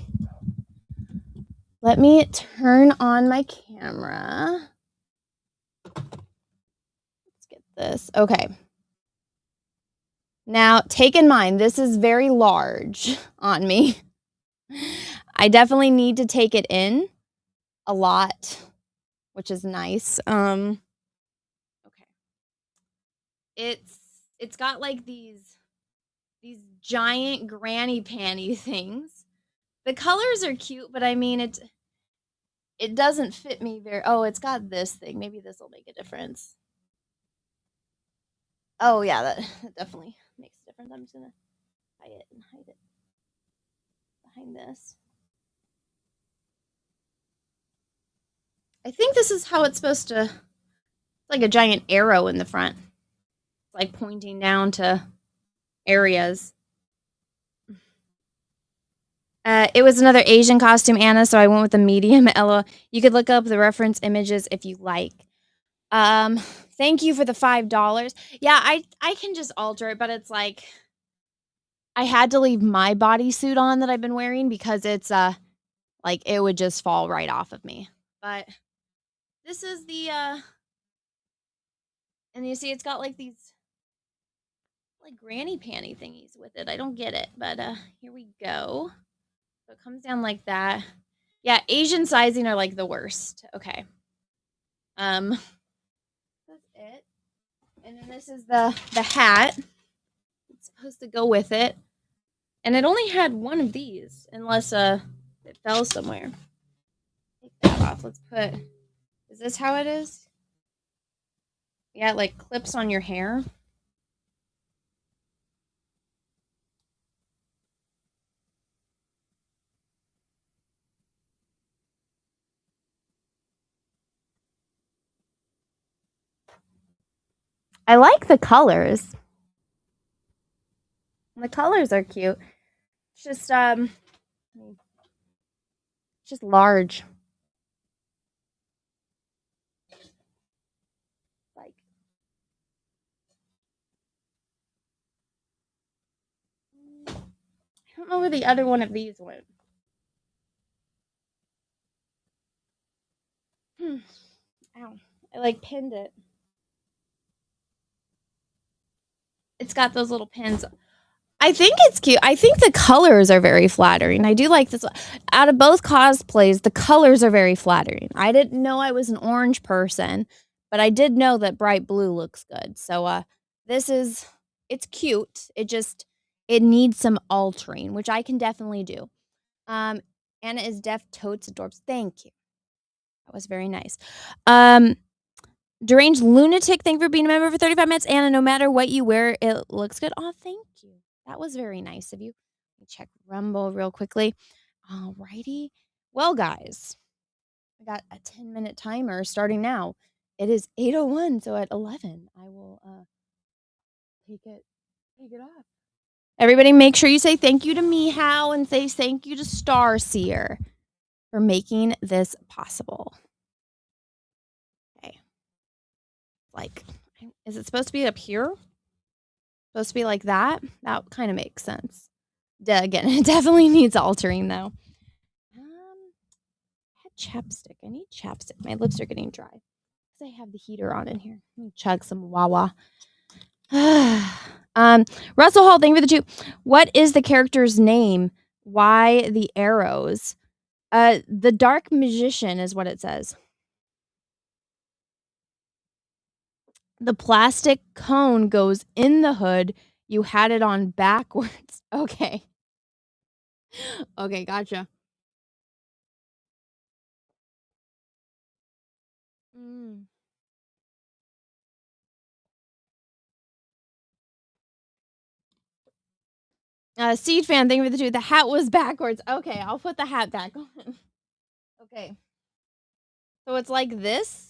Let me turn on my camera. Let's get this. Okay. Now, take in mind, this is very large on me. I definitely need to take it in a lot, which is nice. Okay. It's got like these giant granny panty things. The colors are cute, but I mean it doesn't fit me very... Oh, it's got this thing. Maybe this will make a difference. Oh, yeah, that definitely makes a difference. I'm just gonna hide it behind this. I think this is how it's supposed to... It's like a giant arrow in the front. It's like pointing down to areas. It was another Asian costume, Anna, so I went with the medium. Ella, you could look up the reference images if you like. Thank you for the $5. Yeah, I can just alter it, but it's like I had to leave my bodysuit on that I've been wearing because it's like it would just fall right off of me. But this is the and you see it's got like these like granny panty thingies with it. I don't get it, but here we go. So it comes down like that. Yeah, Asian sizing are like the worst. Okay. That's it. And then this is the hat. It's supposed to go with it. And it only had one of these, unless it fell somewhere. Take that off. Let's put... Is this how it is? Yeah, it like clips on your hair. I like the colors. The colors are cute. It's just large. Like I don't know where the other one of these went. Ow. I like pinned it. It's got those little pins. I think it's cute. I think the colors are very flattering. I do like this one. Out of both cosplays, the colors are very flattering. I didn't know I was an orange person, but I did know that bright blue looks good. So it's cute. It needs some altering, which I can definitely do. Anna is deaf, totes adorbs. Thank you. That was very nice. Deranged Lunatic, thank you for being a member for 35 minutes. Anna, no matter what you wear, it looks good. Oh, thank you. That was very nice of you. Let me check Rumble real quickly. Alrighty. Well, guys, I got a 10-minute timer starting now. It is 8:01, so at 11, I will take it off. Everybody make sure you say thank you to Meow and say thank you to Starseer for making this possible. Like, is it supposed to be up here? Supposed to be like that? That kind of makes sense. Again, it definitely needs altering though. I had chapstick. I need chapstick. My lips are getting dry because I have the heater on in here. Let me chug some Wawa. Russell Hall, thank you for the 2. What is the character's name? Why the arrows? The Dark Magician is what it says. The plastic cone goes in the hood. You had it on backwards. Okay. Okay, gotcha. Seed fan, thank you for the 2. The hat was backwards. Okay, I'll put the hat back on. Okay. So it's like this.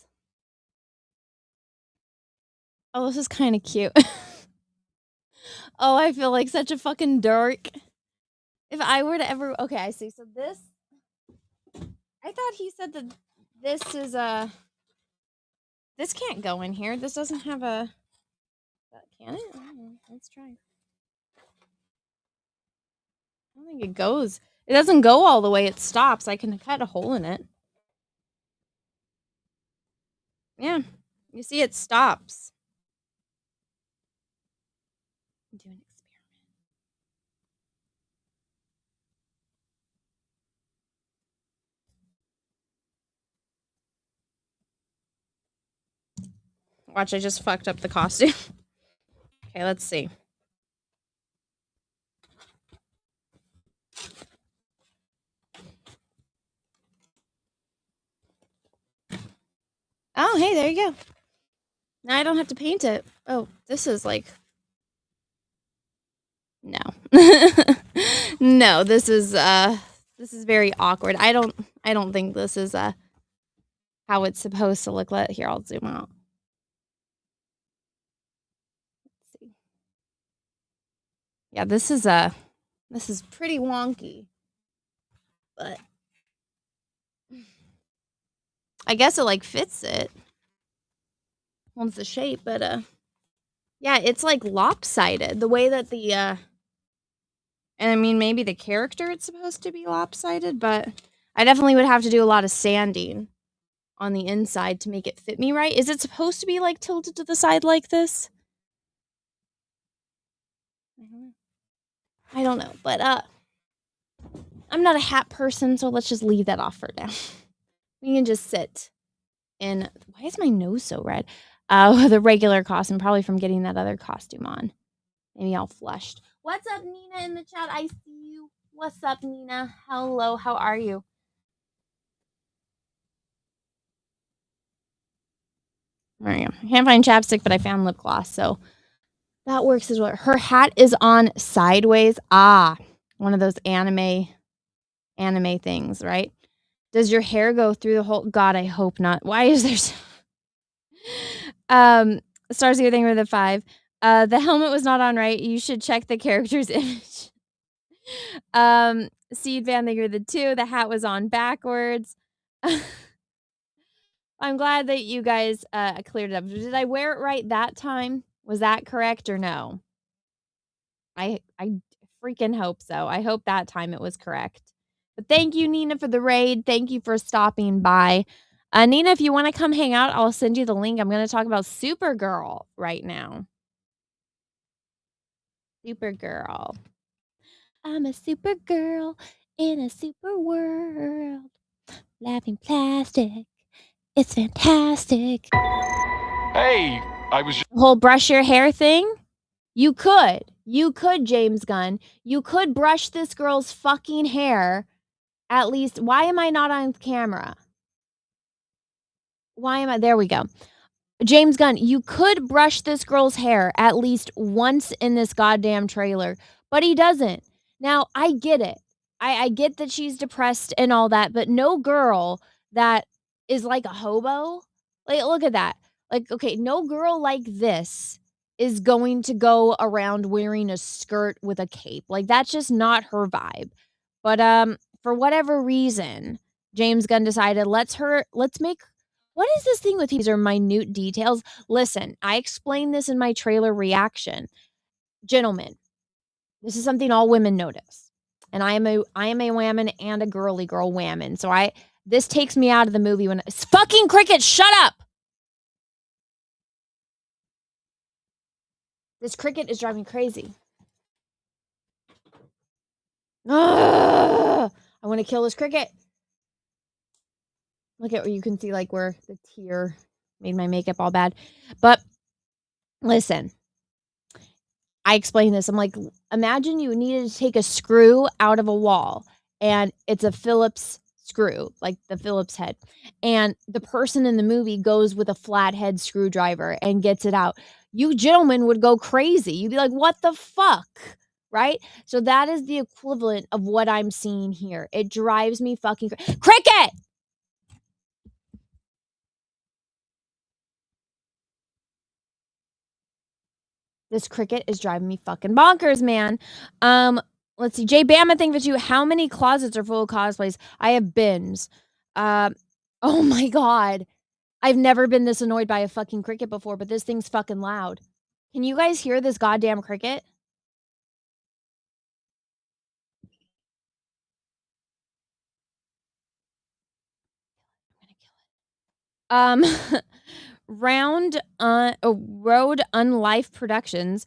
Oh, this is kind of cute. Oh, I feel like such a fucking dork. If I were to ever... Okay, I see. So this... I thought he said that this is a... This can't go in here. This doesn't have a... Can it? Let's try. I don't think it goes. It doesn't go all the way. It stops. I can cut a hole in it. Yeah. You see, it stops. Do an experiment. Watch, I just fucked up the costume. Okay, let's see. Oh, hey, there you go. Now I don't have to paint it. Oh, this is like... No. No, this is very awkward. I don't think this is how it's supposed to look. Here, I'll zoom out. Let's see. Yeah, this is pretty wonky. But I guess it like fits it. Holds the shape, but yeah, it's like lopsided. The way that the and I mean maybe the character it's supposed to be lopsided, but I definitely would have to do a lot of sanding on the inside to make it fit me right. Is it supposed to be like tilted to the side like this? I don't know, but I'm not a hat person, so let's just leave that off for now. We can just sit in... Why is my nose so red? The regular costume, probably from getting that other costume on. Maybe all flushed. What's up, Nina, in the chat? I see you. What's up, Nina? Hello, how are you? There you go. I can't find chapstick, but I found lip gloss, so that works as well. Her hat is on sideways. Ah, one of those anime things, right? Does your hair go through the whole... God, I hope not. Why is there so... Stars here, thank you for the 5. The helmet was not on right. You should check the character's image. Seed Van, thank you for the 2. The hat was on backwards. I'm glad that you guys cleared it up. Did I wear it right that time? Was that correct or no? I freaking hope so. I hope that time it was correct. But thank you, Nina, for the raid. Thank you for stopping by. Nina, if you want to come hang out, I'll send you the link. I'm going to talk about Supergirl right now. Supergirl. I'm a supergirl in a super world. Laughing plastic. It's fantastic. Hey, I was The whole brush your hair thing? You could, James Gunn. You could brush this girl's fucking hair. At least, why am I not on camera? There we go. James Gunn, you could brush this girl's hair at least once in this goddamn trailer, but he doesn't. Now, I get it. I get that she's depressed and all that, but no girl that is like a hobo, like, look at that. Like, okay, no girl like this is going to go around wearing a skirt with a cape. Like, that's just not her vibe. But for whatever reason, James Gunn decided let's make. What is this thing with these are minute details? Listen, I explained this in my trailer reaction. Gentlemen, this is something all women notice. And I am a woman and a girly girl woman. So this takes me out of the movie when fucking cricket, shut up. This cricket is driving me crazy. I want to kill this cricket. Look at where you can see like where the tear made my makeup all bad. But listen, I explained this. I'm like, imagine you needed to take a screw out of a wall and it's a Phillips screw, like the Phillips head. And the person in the movie goes with a flathead screwdriver and gets it out. You gentlemen would go crazy. You'd be like, what the fuck? Right? So that is the equivalent of what I'm seeing here. It drives me fucking cricket. This cricket is driving me fucking bonkers, man. Let's see. Jay Bama, thank you. How many closets are full of cosplays? I have bins. Oh my God. I've never been this annoyed by a fucking cricket before, but this thing's fucking loud. Can you guys hear this goddamn cricket? Road Unlife Productions.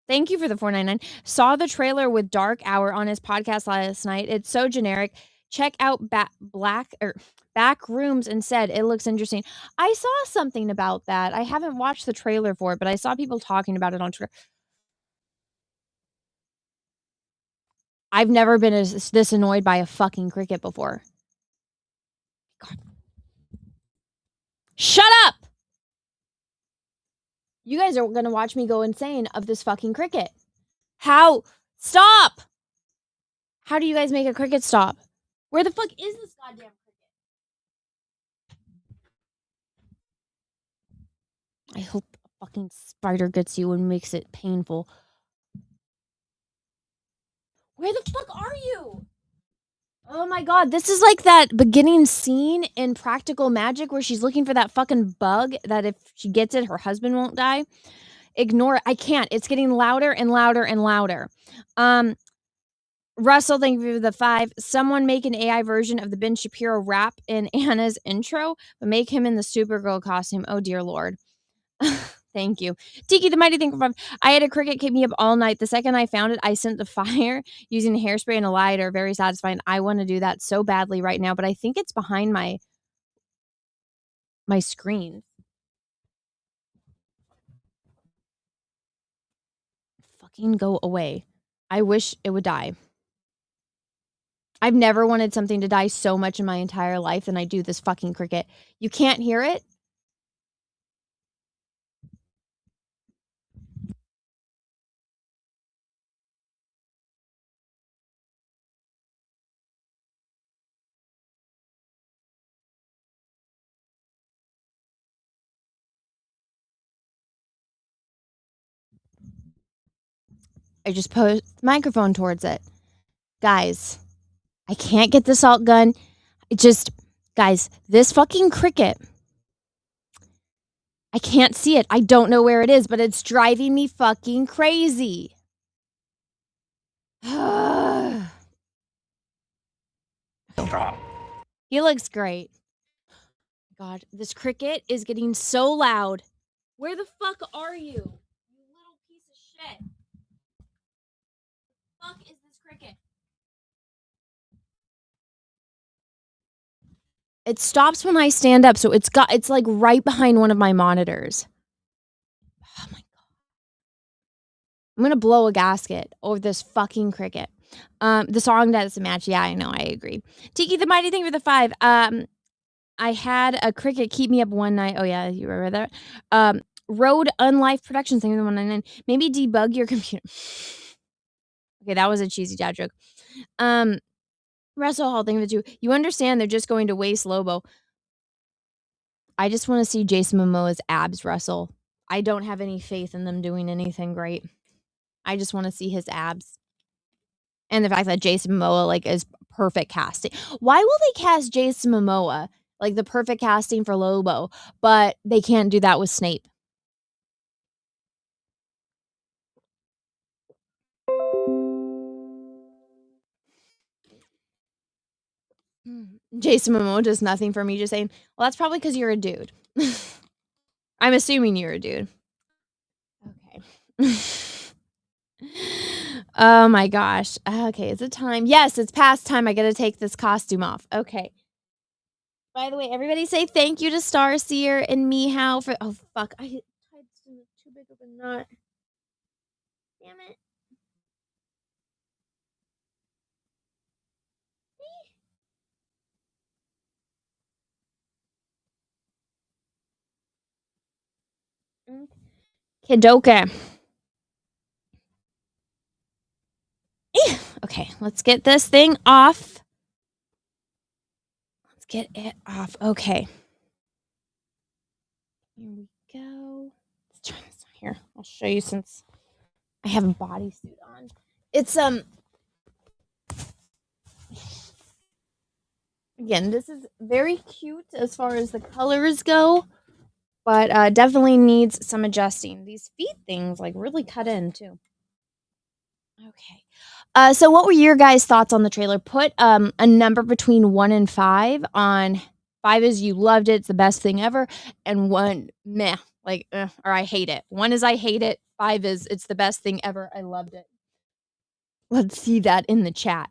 Thank you for the $4.99. Saw the trailer with Dark Hour on his podcast last night. It's so generic. Check out Back Rooms and said it looks interesting. I saw something about that. I haven't watched the trailer for it, but I saw people talking about it on Twitter. I've never been this annoyed by a fucking cricket before. God. Shut up! You guys are going to watch me go insane of this fucking cricket. How? Stop! How do you guys make a cricket stop? Where the fuck is this goddamn cricket? I hope a fucking spider gets you and makes it painful. Where the fuck are you? Oh my God, this is like that beginning scene in Practical Magic where she's looking for that fucking bug that if she gets it, her husband won't die. Ignore it. I can't. It's getting louder and louder and louder. Russell, thank you for the 5. Someone make an AI version of the Ben Shapiro rap in Anna's intro, but make him in the Supergirl costume. Oh, dear Lord. Thank you. Tiki the Mighty, thank you for 5. I had a cricket keep me up all night. The second I found it, I sent the fire using hairspray and a lighter. Very satisfying. I want to do that so badly right now, but I think it's behind my screen. Fucking go away. I wish it would die. I've never wanted something to die so much in my entire life than I do this fucking cricket. You can't hear it? I just put the microphone towards it. Guys, I can't get the salt gun. Guys, this fucking cricket. I can't see it. I don't know where it is, but it's driving me fucking crazy. He looks great. God, this cricket is getting so loud. Where the fuck are you? You little piece of shit. The fuck is this cricket? It stops when I stand up, so it's like right behind one of my monitors. Oh my god. I'm gonna blow a gasket over this fucking cricket. The song doesn't match. Yeah, I know, I agree. Tiki the Mighty, thank you for the 5. I had a cricket keep me up one night. Oh yeah, you remember that? Road Unlife Productions, thank you for the 199. Maybe debug your computer. Okay, that was a cheesy dad joke. Russell Hall, thank you for the 2. You understand they're just going to waste Lobo. I just want to see Jason Momoa's abs, Russell. I don't have any faith in them doing anything great. I just want to see his abs. And the fact that Jason Momoa like is perfect casting. Why will they cast Jason Momoa like the perfect casting for Lobo, but they can't do that with Snape? Jason Momoa does nothing for me. Just saying, well, that's probably because you're a dude. I'm assuming you're a dude. Okay. Oh my gosh. Okay, is it time? Yes, it's past time. I gotta take this costume off. Okay. By the way, everybody say thank you to Starseer and Meow for. Oh fuck! I tied too big of a knot. Damn it. Kidoka. Okay, let's get this thing off. Let's get it off. Okay. Here we go. Let's try this on here. I'll show you since I have a bodysuit on. It's again, this is very cute as far as the colors go, but definitely needs some adjusting. These feet things like really cut in too. Okay. So what were your guys' thoughts on the trailer? Put a number between 1 and 5. On 5 is you loved it, it's the best thing ever, and 1 meh, like or I hate it. 1 is I hate it, 5 is it's the best thing ever, I loved it. Let's see that in the chat.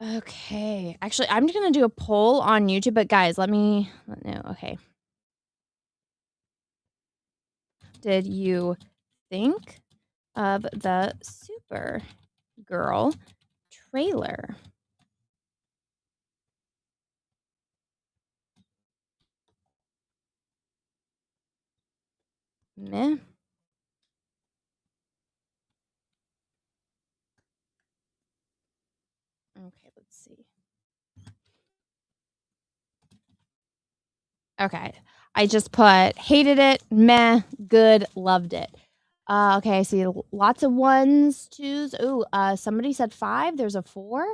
Okay. Actually, I'm just gonna do a poll on YouTube, but guys, let me know. Okay. Did you think of the Supergirl trailer? Meh. Okay, let's see. Okay. I just put hated it, meh, good, loved it. Okay, I see lots of 1s, 2s. Ooh, somebody said 5. There's a 4.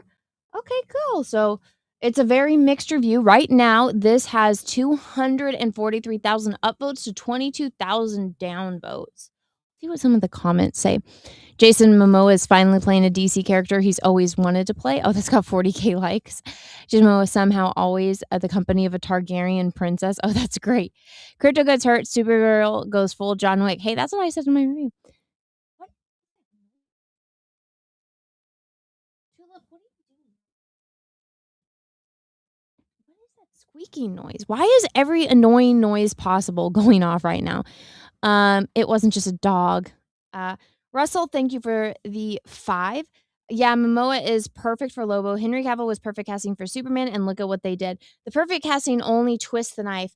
Okay, cool. So it's a very mixed review. Right now, this has 243,000 upvotes to 22,000 downvotes. See what some of the comments say. Jason Momoa is finally playing a DC character he's always wanted to play. Oh, that's got 40K likes. Jason Momoa is somehow always at the company of a Targaryen princess. Oh, that's great. Crypto gets hurt. Supergirl goes full John Wick. Hey, that's what I said in my review. What? Tulip, what are you doing? What is that squeaking noise? Why is every annoying noise possible going off right now? It wasn't just a dog. Russell, thank you for the 5. Yeah, Momoa is perfect for Lobo. Henry Cavill was perfect casting for Superman, and look at what they did. The perfect casting only twists the knife.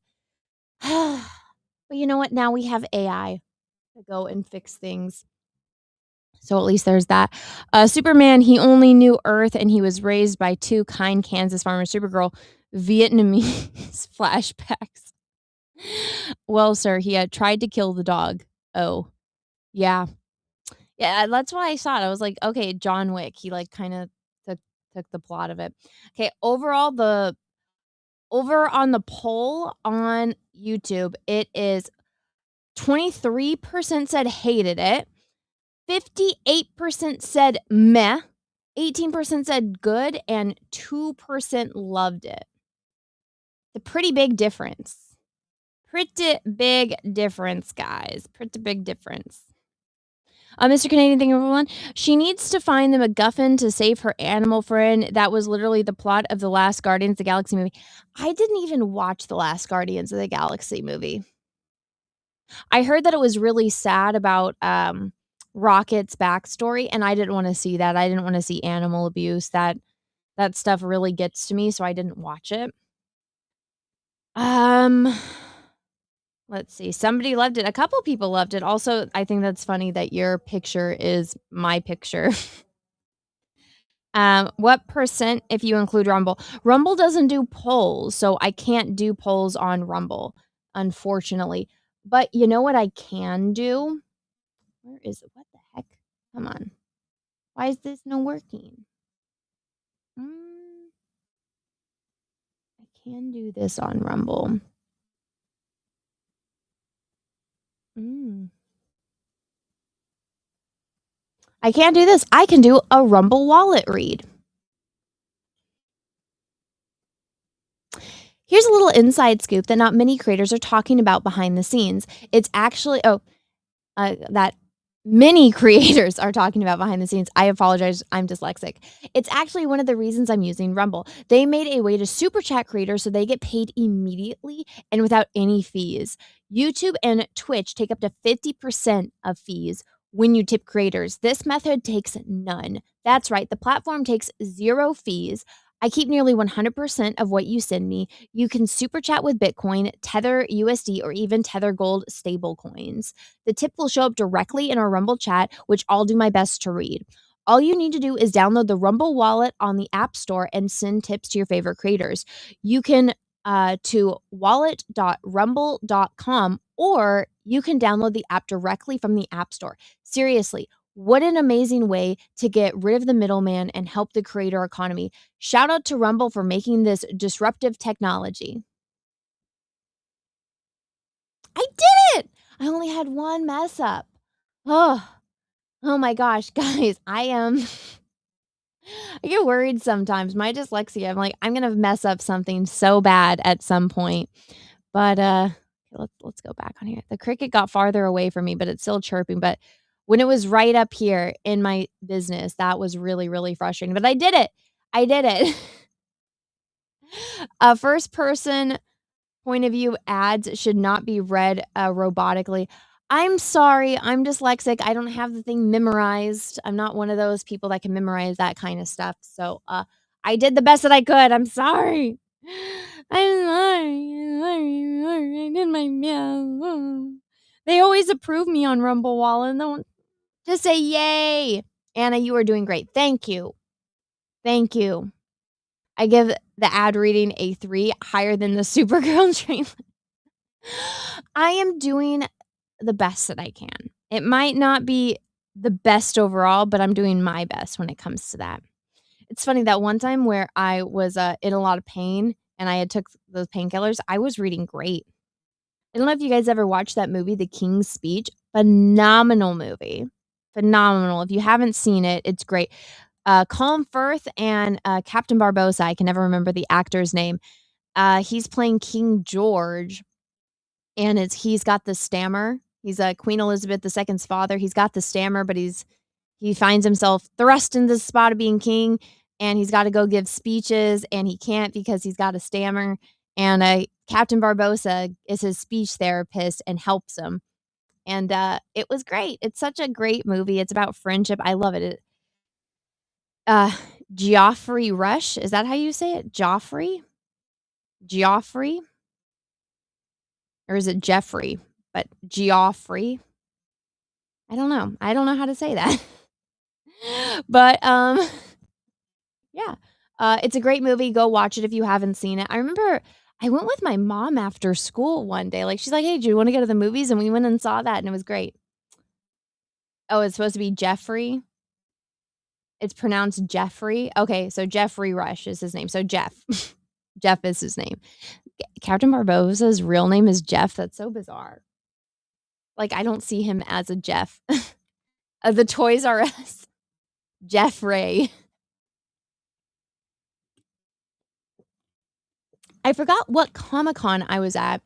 But you know what? Now we have AI to go and fix things. So at least there's that. Superman, he only knew Earth, and he was raised by 2 kind Kansas farmers. Supergirl, Vietnamese flashbacks. Well, sir, he had tried to kill the dog. Oh, yeah. Yeah, that's what I thought. I was like, okay, John Wick. He like kind of took the plot of it. Okay, overall, over on the poll on YouTube, it is 23% said hated it, 58% said meh, 18% said good, and 2% loved it. It's a pretty big difference. Pretty big difference, guys. Pretty big difference. Mr. Canadian thing, everyone. She needs to find the MacGuffin to save her animal friend. That was literally the plot of the last Guardians of the Galaxy movie. I didn't even watch the last Guardians of the Galaxy movie. I heard that it was really sad about Rocket's backstory, and I didn't want to see that. I didn't want to see animal abuse. That stuff really gets to me, so I didn't watch it. Let's see. Somebody loved it. A couple people loved it. Also, I think that's funny that your picture is my picture. What percent if you include Rumble? Rumble doesn't do polls, so I can't do polls on Rumble, unfortunately. But you know what I can do? Where is it? What the heck? Come on. Why is this not working? I can do this on Rumble. I can't do this. I can do a Rumble wallet read. Here's a little inside scoop that not many creators are talking about behind the scenes. It's actually, that many creators are talking about behind the scenes. I apologize. I'm dyslexic. It's actually one of the reasons I'm using Rumble. They made a way to super chat creators so they get paid immediately and without any fees. YouTube and Twitch take up to 50% of fees when you tip creators. This method takes none. That's right. The platform takes 0 fees. I keep nearly 100% of what you send me. You can super chat with Bitcoin, Tether USD, or even Tether Gold stable coins. The tip will show up directly in our Rumble chat, which I'll do my best to read. All you need to do is download the Rumble wallet on the App Store and send tips to your favorite creators. You can to wallet.rumble.com, or you can download the app directly from the App Store. Seriously, what an amazing way to get rid of the middleman and help the creator economy. Shout out to Rumble for making this disruptive technology. I did it! I only had one mess up. Oh my gosh, guys, I get worried sometimes. My dyslexia, I'm like, I'm going to mess up something so bad at some point. But let's go back on here. The cricket got farther away from me, but it's still chirping. But when it was right up here in my business, that was really, really frustrating. But I did it. I did it. First person point of view ads should not be read robotically. I'm sorry. I'm dyslexic. I don't have the thing memorized. I'm not one of those people that can memorize that kind of stuff. So I did the best that I could. I'm sorry. I'm sorry. I did my best. They always approve me on Rumble Wall and don't just say yay. Anna, you are doing great. Thank you. Thank you. I give the ad reading a 3, higher than the Supergirl trailer. I am doing the best that I can. It might not be the best overall, but I'm doing my best when it comes to that. It's funny that one time where I was in a lot of pain and I had took those painkillers, I was reading great. I don't know if you guys ever watched that movie, The King's Speech. Phenomenal movie. Phenomenal. If you haven't seen it, it's great. Colin Firth and Captain Barbossa, I can never remember the actor's name. He's playing King George, and he's got the stammer. He's Queen Elizabeth II's father. He's got the stammer, but he finds himself thrust into the spot of being king, and he's got to go give speeches, and he can't because he's got a stammer. And Captain Barbossa is his speech therapist and helps him. And it was great. It's such a great movie. It's about friendship. I love it. Geoffrey Rush. Is that how you say it? Geoffrey? Or is it Jeffrey? But Geoffrey. I don't know. I don't know how to say that. But yeah. It's a great movie. Go watch it if you haven't seen it. I remember I went with my mom after school one day. Like, she's like, "Hey, do you want to go to the movies?" And we went and saw that, and it was great. Oh, it's supposed to be Jeffrey. It's pronounced Jeffrey. Okay, so Jeffrey Rush is his name. So Jeff. Jeff is his name. Captain Barbossa's real name is Jeff. That's so bizarre. Like, I don't see him as a Jeff. The Toys R Us. Jeff Ray. I forgot what Comic-Con I was at,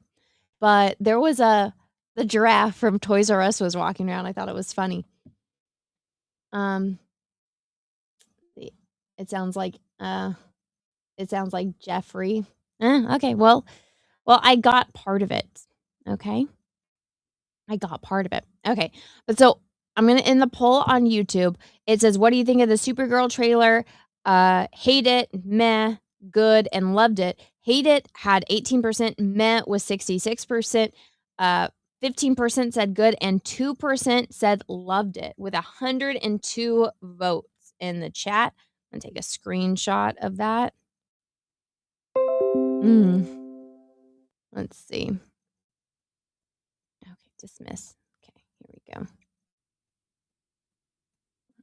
but there was the giraffe from Toys R Us was walking around. I thought it was funny. It sounds like Jeffrey. Okay, well, I got part of it. Okay. I got part of it. Okay. But so I'm going to end the poll on YouTube. It says, what do you think of the Supergirl trailer? Hate it, meh, good, and loved it. Hate it had 18%, meh was 66%, 15% said good, and 2% said loved it, with 102 votes in the chat. I'm going to take a screenshot of that. Let's see. Okay, dismiss. Okay, here we go.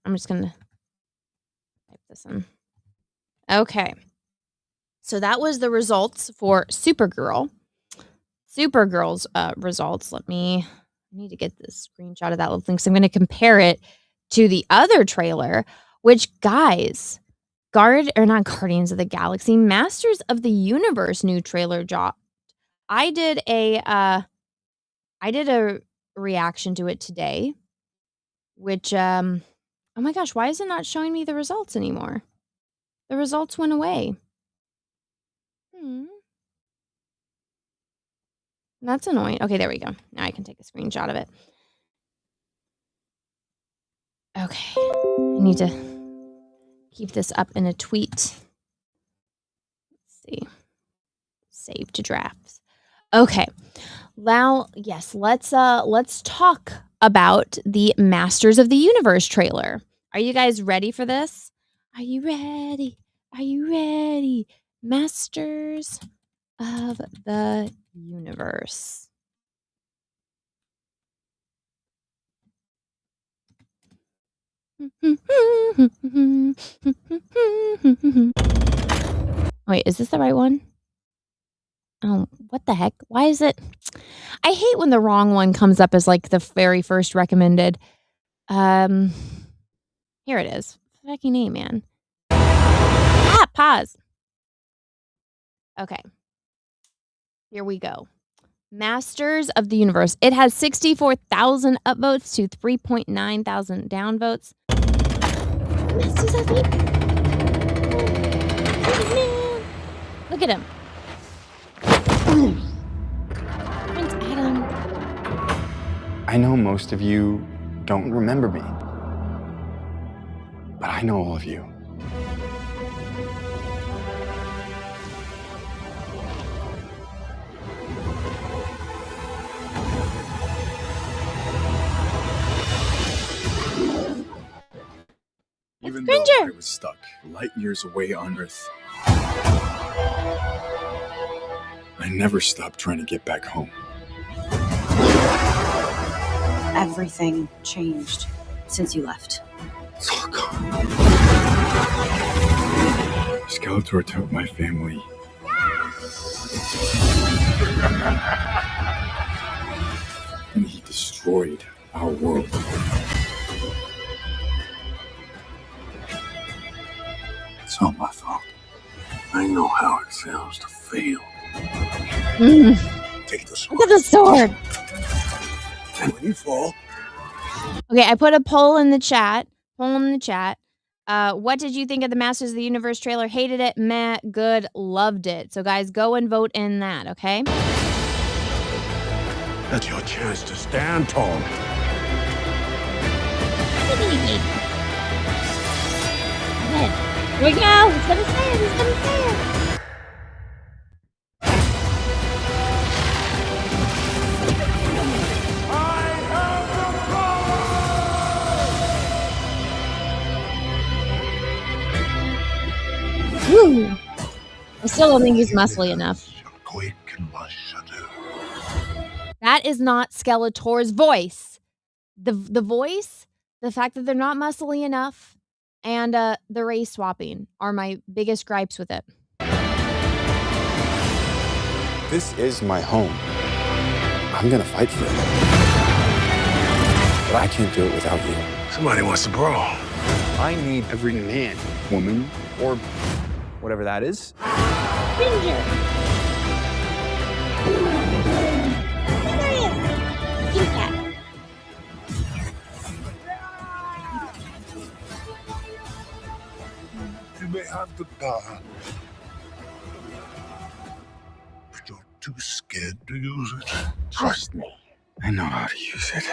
I'm just going to type this in. Okay. So that was the results for Supergirl. Supergirl's results. I need to get this screenshot of that little thing. So I'm going to compare it to the other trailer, which, guys, not Guardians of the Galaxy, Masters of the Universe new trailer dropped. I did a reaction to it today, which oh my gosh, why is it not showing me the results anymore? The results went away. That's annoying. Okay, there we go. Now I can take a screenshot of it. Okay. I need to keep this up in a tweet. Let's see. Save to drafts. Okay. Now, yes, let's talk about the Masters of the Universe trailer. Are you guys ready for this? Are you ready? Are you ready? Masters of the Universe. Wait, is this the right one? Oh, what the heck? Why is it? I hate when the wrong one comes up as like the very first recommended. Here it is. Fucking A, man. Pause. Okay. Here we go. Masters of the Universe. It has 64,000 upvotes to 3.9 thousand downvotes. Masters of the Universe. Look at him. Prince Adam. I know most of you don't remember me, but I know all of you. Even though I was stuck light years away on Earth, I never stopped trying to get back home. Everything changed since you left. It's all gone. Skeletor took my family. And he destroyed our world. It's all my fault. I know how it feels to fail. Take the sword. Look at the sword. And when you fall. Okay, I put a poll in the chat. What did you think of the Masters of the Universe trailer? Hated it, meh, good, loved it. So guys, go and vote in that, okay? That's your chance to stand tall. Here we go. He's gonna say it. He's gonna say it. Woo. I still don't think he's muscly enough. quake in my shadow. That is not Skeletor's voice. The voice, the fact that they're not muscly enough, and the race swapping are my biggest gripes with it. This is my home. I'm gonna fight for it. But I can't do it without you. Somebody wants to brawl. I need every man, woman, or whatever that is. Ginger. Kitty cat. You may have the power, but you're too scared to use it. Trust me. I know how to use it.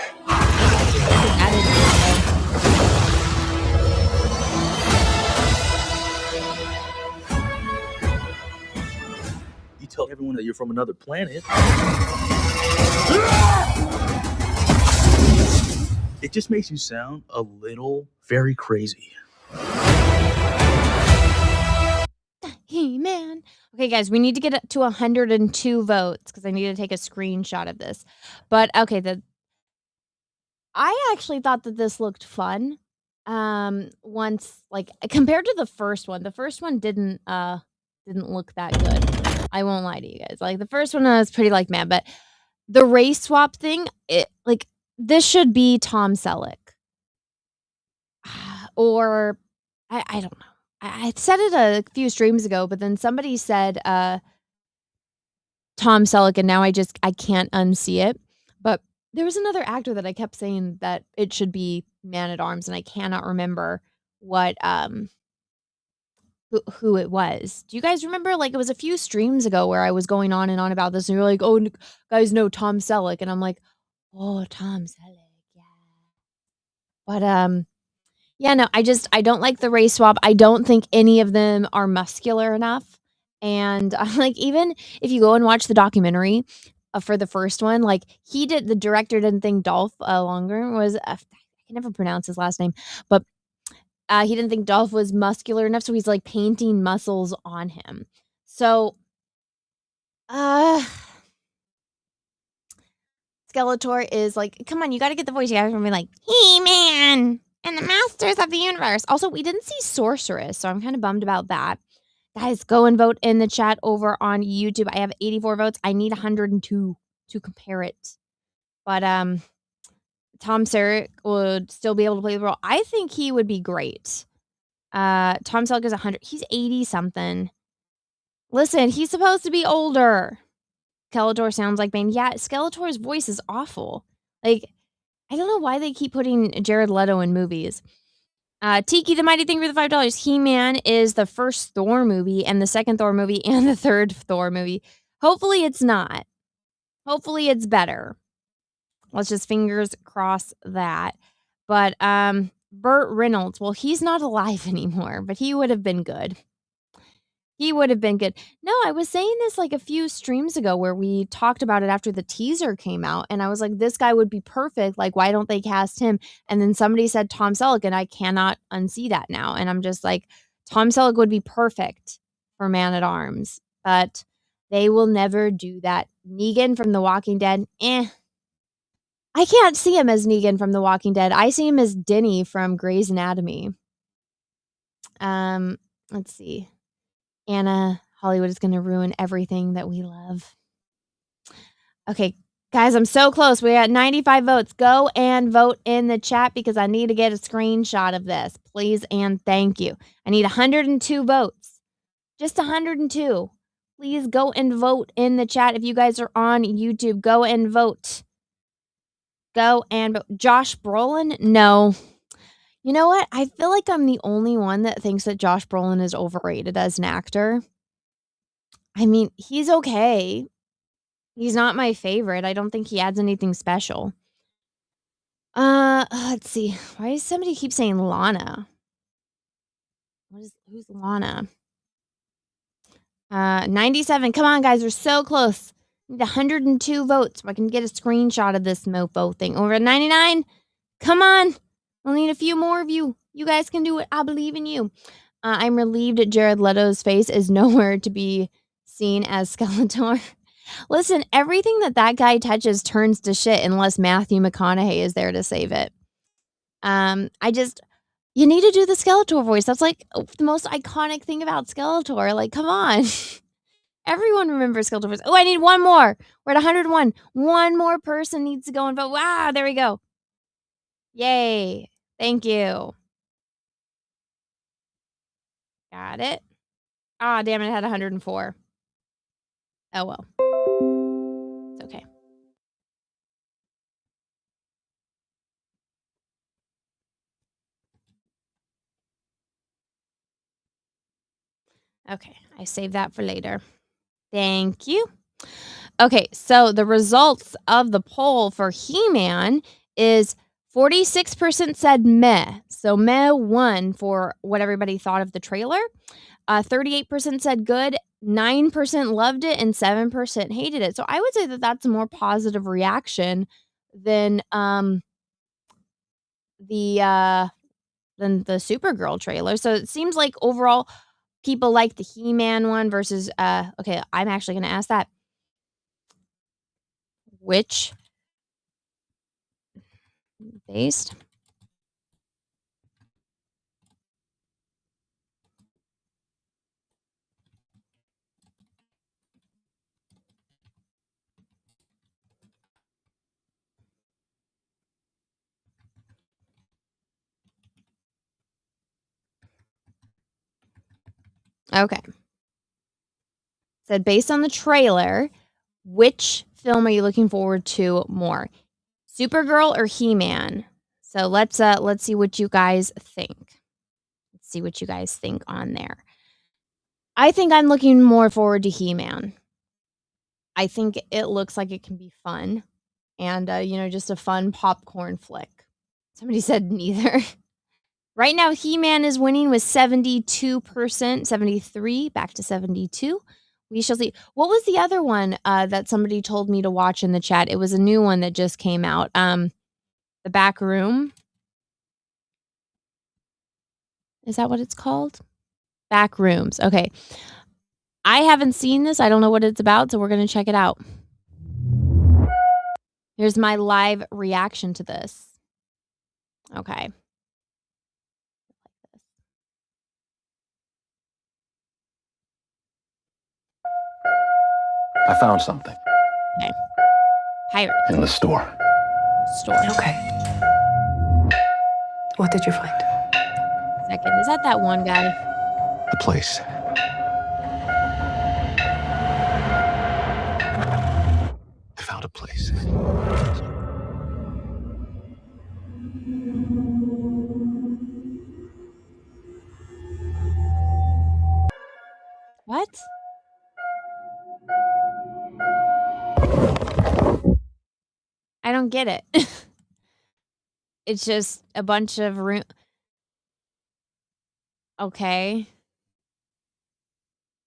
You tell everyone that you're from another planet. It just makes you sound a little very crazy. He-Man. Okay, guys, we need to get to 102 votes because I need to take a screenshot of this. But okay, I actually thought that this looked fun. Once, like, compared to the first one didn't look that good. I won't lie to you guys. Like, the first one I was pretty like mad, but the race swap thing, this should be Tom Selleck. Or I don't know. I said it a few streams ago, but then somebody said Tom Selleck, and now I can't unsee it. But there was another actor that I kept saying that it should be Man-at-Arms, and I cannot remember what who it was. Do you guys remember? Like, it was a few streams ago where I was going on and on about this, and you're like, "Oh, guys know Tom Selleck," and I'm like, "Oh, Tom Selleck, yeah." But yeah, no, I don't like the race swap. I don't think any of them are muscular enough. And like, even if you go and watch the documentary for the first one, like, the director didn't think Dolph Lundgren was, I can never pronounce his last name, but he didn't think Dolph was muscular enough. So he's like painting muscles on him. So, Skeletor is like, come on, you got to get the voice. You got to be like, He-Man and the Masters of the Universe. Also, we didn't see Sorceress, so I'm kind of bummed about that. Guys, go and vote in the chat over on YouTube. I have 84 votes. I need 102 to compare it. But Tom Selleck would still be able to play the role. I think he would be great. Tom Selleck is 100. He's 80-something. Listen, he's supposed to be older. Skeletor sounds like Bane. Yeah, Skeletor's voice is awful. Like, I don't know why they keep putting Jared Leto in movies. Tiki the Mighty Thing for the $5. He-Man is the first Thor movie and the second Thor movie and the third Thor movie. Hopefully it's not. Hopefully it's better. Let's just fingers cross that. But Burt Reynolds, well, he's not alive anymore, but he would have been good. He would have been good. No, I was saying this like a few streams ago where we talked about it after the teaser came out. And I was like, this guy would be perfect. Like, why don't they cast him? And then somebody said Tom Selleck, and I cannot unsee that now. And I'm just like, Tom Selleck would be perfect for Man-at-Arms. But they will never do that. Negan from The Walking Dead, I can't see him as Negan from The Walking Dead. I see him as Denny from Grey's Anatomy. Let's see. Anna, Hollywood is going to ruin everything that we love. Okay, guys, I'm so close. We got 95 votes. Go and vote in the chat because I need to get a screenshot of this. Please and thank you. I need 102 votes. Just 102. Please go and vote in the chat. If you guys are on YouTube, go and vote. Go and vote. Josh Brolin? No. You know what? I feel like I'm the only one that thinks that Josh Brolin is overrated as an actor. I mean, he's okay. He's not my favorite. I don't think he adds anything special. Let's see. Why does somebody keep saying Lana? Who's Lana? 97. Come on, guys. We're so close. Need 102 votes so I can get a screenshot of this mofo thing. Over at 99. Come on. We'll need a few more of you. You guys can do it. I believe in you. I'm relieved that Jared Leto's face is nowhere to be seen as Skeletor. Listen, everything that guy touches turns to shit unless Matthew McConaughey is there to save it. You need to do the Skeletor voice. That's like the most iconic thing about Skeletor. Like, come on. Everyone remembers Skeletor voice. Oh, I need one more. We're at 101. One more person needs to go and vote. Wow, there we go. Yay. Thank you. Got it. Ah, damn it, I had 104. Oh, well. It's okay. Okay, I saved that for later. Thank you. Okay, so the results of the poll for He-Man is 46% said meh. So meh won for what everybody thought of the trailer. 38% said good, 9% loved it, and 7% hated it. So I would say that that's a more positive reaction than the Supergirl trailer. So it seems like overall people like the He-Man one versus okay, I'm actually going to ask that. Which based Okay. Said based on the trailer, which film are you looking forward to more? Supergirl or He-Man? So let's see what you guys think. Let's see what you guys think on there. I think I'm looking more forward to He-Man. I think it looks like it can be fun and just a fun popcorn flick. Somebody said neither. Right now, He-Man is winning with 72%, 73, back to 72. We shall see. What was the other one that somebody told me to watch in the chat? It was a new one that just came out. The Back Room. Is that what it's called? Back Rooms. Okay. I haven't seen this. I don't know what it's about, so we're going to check it out. Here's my live reaction to this. Okay. I found something. Okay. Pirate. In the store. Okay. What did you find? Second. Is that one guy? The place. I found a place. What? I don't get it. It's just a bunch of room. Okay.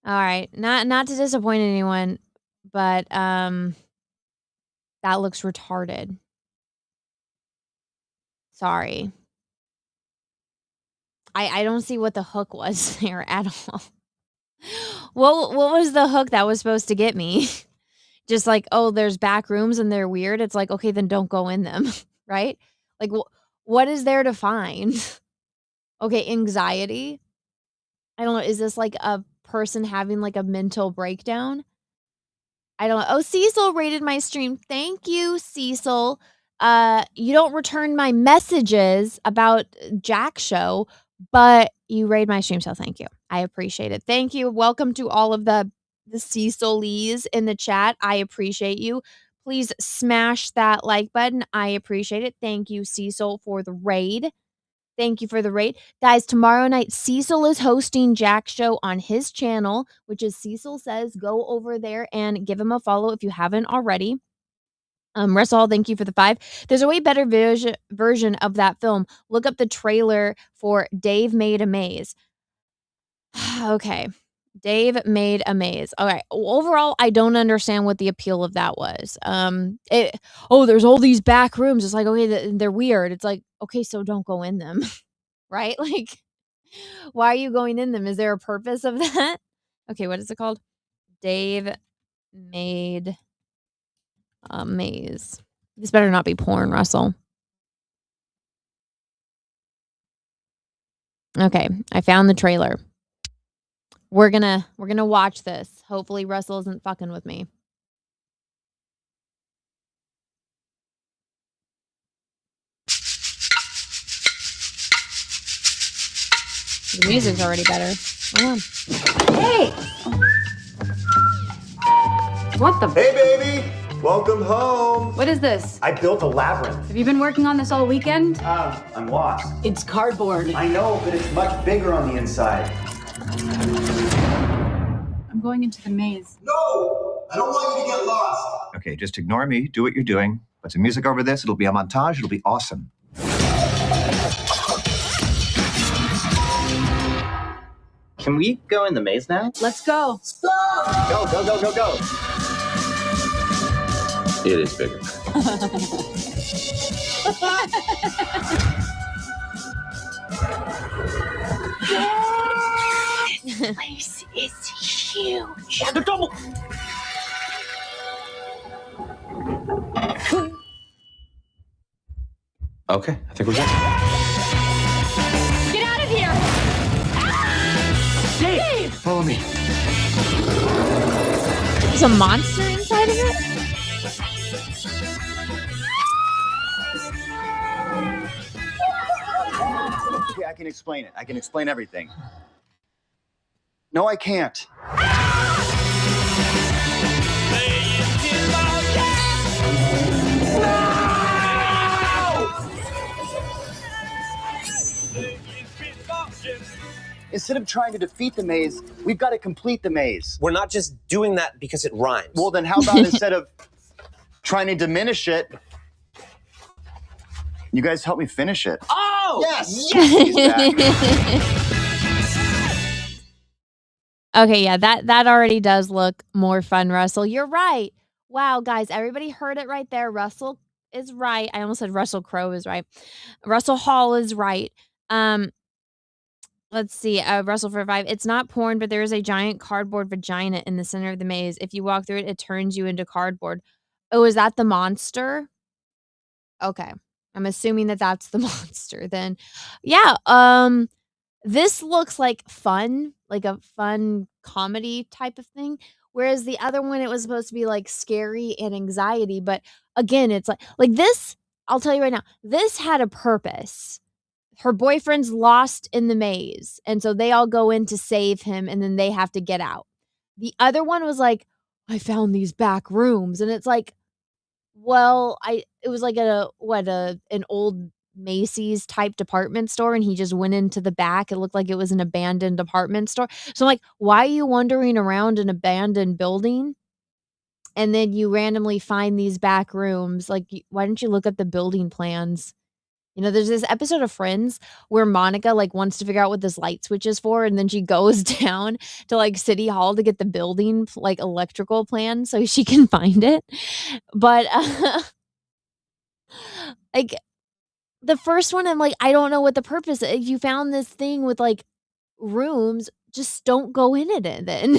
All right. Not to disappoint anyone, but that looks retarded. Sorry. I don't see what the hook was there at all. What was the hook that was supposed to get me? Just like, oh, there's back rooms and they're weird. It's like, okay, then don't go in them, right? Like, what is there to find? Okay, anxiety. I don't know. Is this like a person having like a mental breakdown? I don't know. Oh, Cecil rated my stream. Thank you, Cecil. You don't return my messages about Jack show, but you raid my stream, so thank you. I appreciate it. Thank you. Welcome to all of the Cecil-lies in the chat. I appreciate you. Please smash that like button. I appreciate it. Thank you, Cecil, for the raid. Thank you for the raid. Guys, tomorrow night, Cecil is hosting Jack's show on his channel, which is Cecil Says. Go over there and give him a follow if you haven't already. Russell, thank you for the 5. There's a way better version of that film. Look up the trailer for Dave Made a Maze. Okay. Dave Made a Maze. All right. Overall, I don't understand what the appeal of that was. There's all these back rooms. It's like, okay, they're weird. It's like, okay, so don't go in them. Right? Like, why are you going in them? Is there a purpose of that? Okay, what is it called? Dave made a maze. This better not be porn, Russell. Okay, I found the trailer. We're gonna watch this. Hopefully Russell isn't fucking with me. The music's already better. Hold on. Hey! What the? Hey, baby! Welcome home. What is this? I built a labyrinth. Have you been working on this all weekend? I'm lost. It's cardboard. I know, but it's much bigger on the inside. I'm going into the maze. No! I don't want you to get lost. Okay, just ignore me. Do what you're doing. Put some music over this. It'll be a montage. It'll be awesome. Can we go in the maze now? Let's go. Stop! Go, go, go, go, go. It is bigger. This place is huge. The double. Okay, I think we're good. Get out of here! Dave! Follow me. There's a monster inside of it? Okay, I can explain it. I can explain everything. No, I can't. Instead of trying to defeat the maze, we've got to complete the maze. We're not just doing that because it rhymes. Well, then how about instead of trying to diminish it, you guys help me finish it? Oh! Yes! Okay, yeah, that already does look more fun, Russell. You're right. Wow, guys, everybody heard it right there. Russell is right. I almost said Russell Crowe is right. Russell Hall is right. Let's see. Russell for 5. It's not porn, but there is a giant cardboard vagina in the center of the maze. If you walk through it, it turns you into cardboard. Oh, is that the monster? Okay. I'm assuming that that's the monster then. Yeah. This looks like fun, like a fun comedy type of thing. Whereas the other one, it was supposed to be like scary and anxiety. But again, it's like this, I'll tell you right now, this had a purpose. Her boyfriend's lost in the maze. And so they all go in to save him and then they have to get out. The other one was like, I found these back rooms. And it's like, well, it was like an old Macy's type department store and he just went into the back. It looked like it was an abandoned department store. So I'm like, why are you wandering around an abandoned building? And then you randomly find these back rooms. Like, why don't you look up the building plans? You know, there's this episode of Friends where Monica like wants to figure out what this light switch is for. And then she goes down to like City Hall to get the building like electrical plan so she can find it. But like the first one, I'm like, I don't know what the purpose is. You found this thing with like rooms, just don't go in it. And then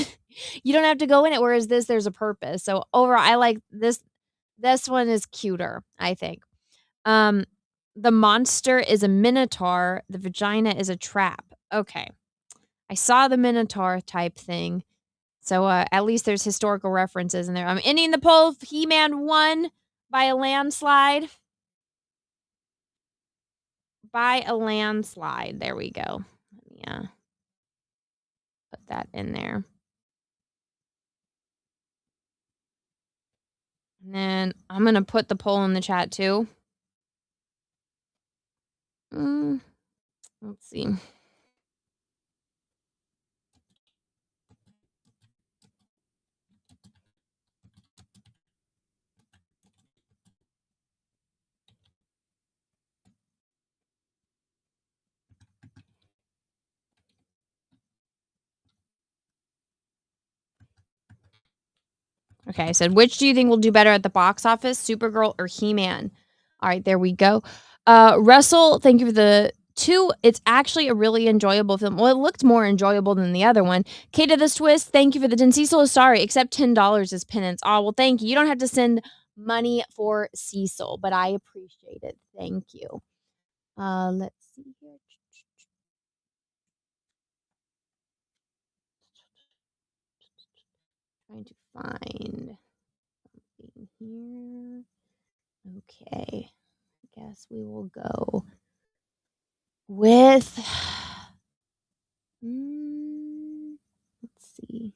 you don't have to go in it. Whereas this, there's a purpose. So overall, I like this. This one is cuter, I think. The monster is a minotaur. The vagina is a trap. Okay. I saw the minotaur type thing. So at least there's historical references in there. I'm ending the poll. He-Man won by a landslide. By a landslide. There we go. Yeah. Put that in there. And then I'm going to put the poll in the chat too. Let's see. Okay, I said, which do you think will do better at the box office, Supergirl or He-Man? All right, there we go. Russell, thank you for the 2, it's actually a really enjoyable film. Well, it looked more enjoyable than the other one. K to the Swiss, thank you for the 10. Cecil is sorry, except $10 is penance. Oh, well, thank you. You don't have to send money for Cecil, but I appreciate it. Thank you. Let's see here. Trying to find something here. Okay. I guess we will go with let's see.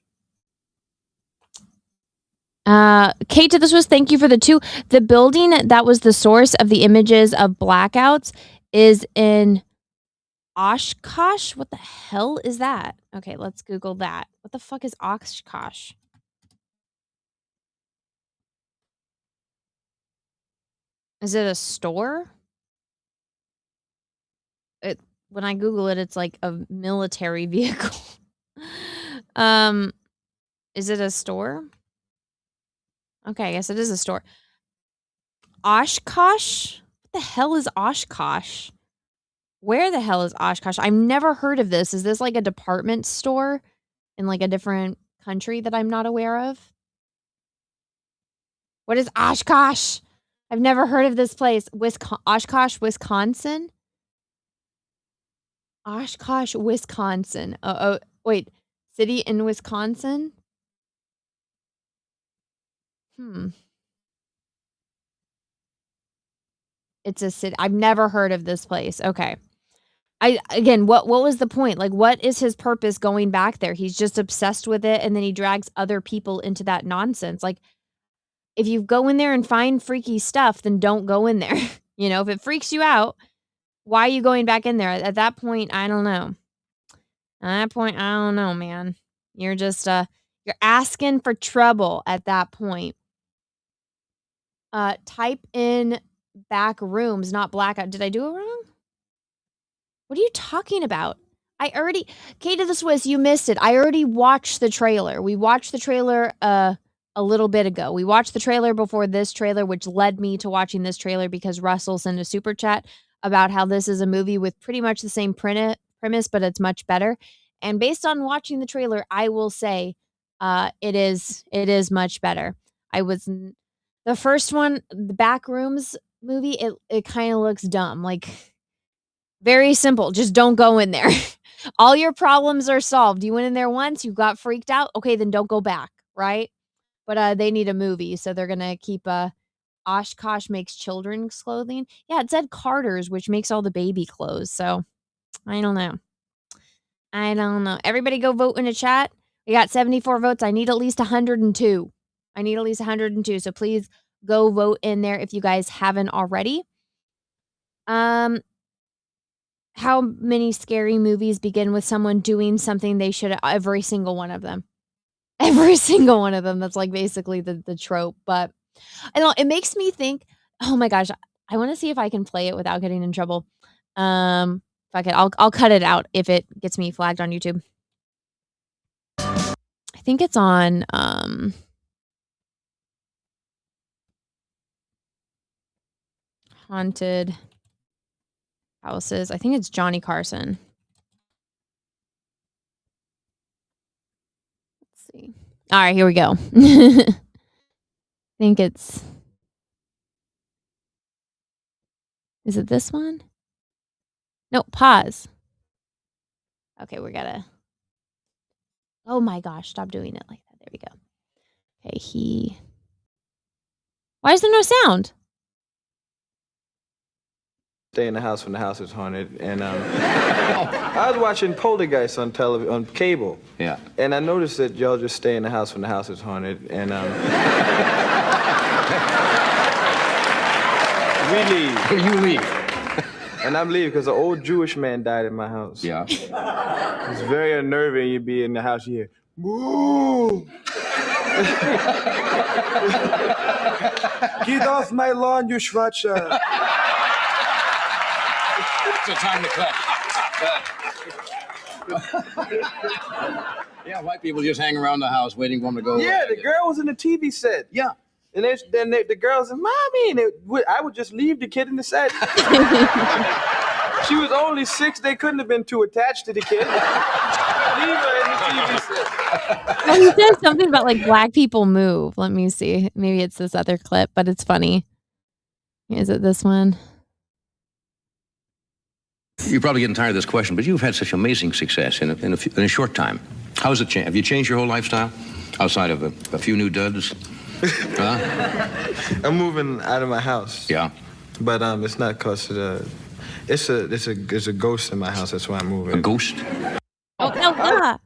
Kate to this was thank you for the 2. The building that was the source of the images of blackouts is in Oshkosh. What the hell is that? Okay, let's Google that. What the fuck is Oshkosh? Is it a store? When I Google it, it's like a military vehicle. Is it a store? Okay, I guess it is a store. Oshkosh? What the hell is Oshkosh? Where the hell is Oshkosh? I've never heard of this. Is this like a department store in like a different country that I'm not aware of? What is Oshkosh? I've never heard of this place. Oshkosh, Wisconsin? Oshkosh, Wisconsin. Oh, wait. City in Wisconsin? It's a city. I've never heard of this place. Okay. What was the point? Like, what is his purpose going back there? He's just obsessed with it, and then he drags other people into that nonsense. Like, if you go in there and find freaky stuff, then don't go in there. You know, if it freaks you out, why are you going back in there? At that point, I don't know. At that point, I don't know, man. You're just you're asking for trouble at that point. Type in back rooms, not blackout. Did I do it wrong? What are you talking about? Kate of the Swiss, you missed it. I already watched the trailer. We watched the trailer a little bit ago. We watched the trailer before this trailer, which led me to watching this trailer because Russell sent a super chat about how this is a movie with pretty much the same premise, but it's much better. And based on watching the trailer, I will say it is much better. The first one, the Backrooms movie, it kind of looks dumb. Like, very simple. Just don't go in there. All your problems are solved. You went in there once, you got freaked out. Okay, then don't go back, right? But they need a movie, so they're gonna keep Oshkosh makes children's clothing. Yeah, it said Carter's, which makes all the baby clothes. So I don't know. Everybody go vote in the chat. We got 74 votes. I need at least 102. So please go vote in there if you guys haven't already. How many scary movies begin with someone doing something they should? Every single one of them. Every single one of them. That's like basically the trope. But I don't know. It makes me think, oh my gosh, I want to see if I can play it without getting in trouble. Fuck it. I'll cut it out if it gets me flagged on YouTube. I think it's on Haunted Houses. I think it's Johnny Carson. Let's see. All right, here we go. I think it's... Is it this one? No, pause. Okay, we gotta... Oh my gosh, stop doing it like that. There we go. Okay, Why is there no sound? Stay in the house when the house is haunted, and I was watching Poltergeist on on cable. Yeah. And I noticed that y'all just stay in the house when the house is haunted, and we leave. You leave. And I'm leaving because an old Jewish man died in my house. Yeah. It's very unnerving. You'd be in the house, you hear, "Boo! Get off my lawn, you Schwarzer!" It's time to cut. Yeah, white people just hang around the house waiting for them to go. Yeah, the girl was in the TV set. Yeah. And then the girl said, "Mommy," and I would just leave the kid in the set. She was only 6. They couldn't have been too attached to the kid. Leave her in the TV set. Well, he says something about like black people move. Let me see. Maybe it's this other clip, but it's funny. Is it this one? You're probably getting tired of this question, but you've had such amazing success in a short time. How's it changed? Have you changed your whole lifestyle outside of a few new duds? Huh? I'm moving out of my house. Yeah. But it's not because of the. It's a ghost in my house. That's why I'm moving. A ghost? Oh no!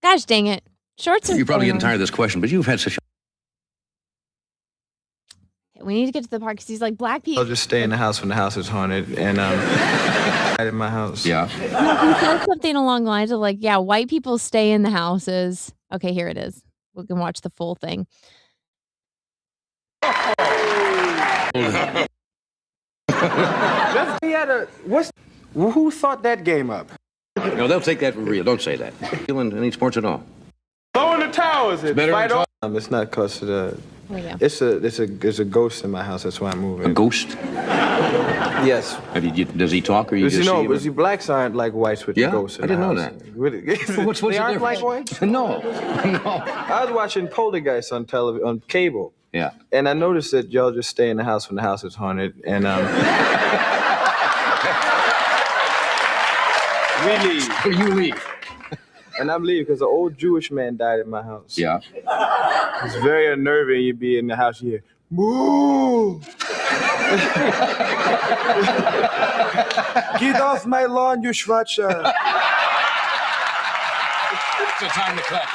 Gosh dang it! Shorts are. You're probably getting tired of this question, but you've had such. We need to get to the part because he's like black people. I'll just stay in the house when the house is haunted, and in my house. Yeah. He said something along the lines of like, yeah, white people stay in the houses. Okay, here it is. We can watch the full thing. Who thought that game up? No, they'll take that for real. Don't say that. In any sports at all. Throw in the towels. It's not because of the. There we go. It's a ghost in my house. That's why I'm moving. A ghost? Yes. Does he talk or you just see him? You blacks aren't like whites with the ghosts in I didn't the know house. that. What's They the aren't difference? like whites? No. I was watching Poltergeist on television, on cable. Yeah. And I noticed that y'all just stay in the house when the house is haunted, and we leave. You leave. And I'm leaving because an old Jewish man died in my house. Yeah. It's very unnerving. You be in the house, you hear, moo! Get off my lawn, you schwatzer! It's the time to cut.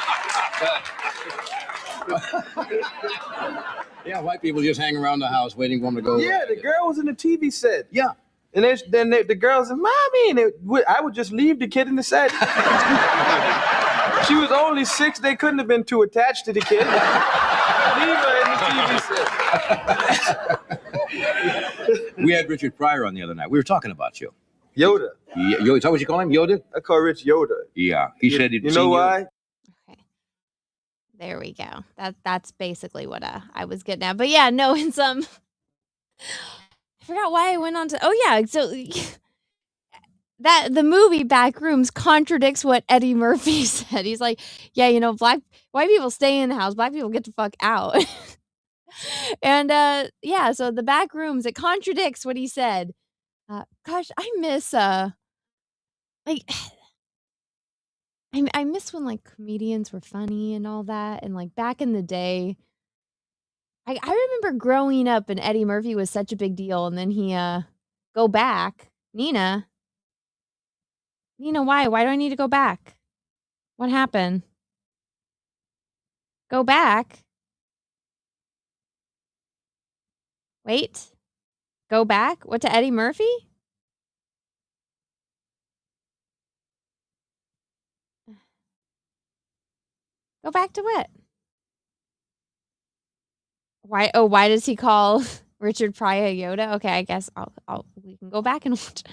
Yeah, white people just hang around the house waiting for them to go. Yeah, the girl was in the TV set. Yeah. And then the girls said, Mommy, and I would just leave the kid in the set. She was only 6. They couldn't have been too attached to the kid. Leave her in the TV set. We had Richard Pryor on the other night. We were talking about you. Yoda. Is that what you call him? Yoda? I call Rich Yoda. Yeah. He said he'd You seen know why? There we go. That's basically what I was getting at. But yeah, no, in some. I forgot why I went on to. Oh yeah, so that the movie Backrooms contradicts what Eddie Murphy said. He's like, yeah, white people stay in the house, black people get the fuck out. And yeah, so the Backrooms, it contradicts what he said. Gosh, I miss like I miss when like comedians were funny and all that, and like back in the day. I remember growing up and Eddie Murphy was such a big deal, and then he go back. Nina, why? Why do I need to go back? What happened? Go back. Wait. Go back? What, to Eddie Murphy? Go back to what? Why? Oh, why does he call Richard Pryor Yoda? Okay, I guess we can go back and watch.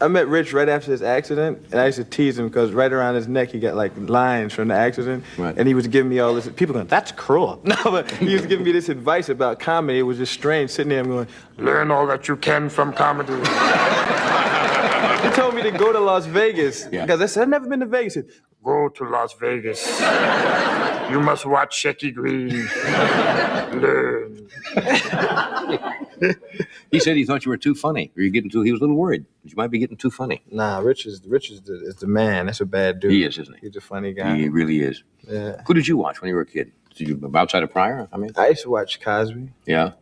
I met Rich right after his accident, and I used to tease him because right around his neck he got like lines from the accident, and he was giving me all this. People going, "That's cruel." No, but he was giving me this advice about comedy. It was just strange sitting there and going, "Learn all that you can from comedy." He told me to go to Las Vegas because I said I've never been to Vegas. He said, "Go to Las Vegas. You must watch Shecky Green. Learn." He said he thought you were too funny. Or he was a little worried. You might be getting too funny. Nah, Rich is the man. That's a bad dude. He is, isn't he? He's a funny guy. He really is. Yeah. Who did you watch when you were a kid? Did you outside of Pryor? I used to watch Cosby. Yeah.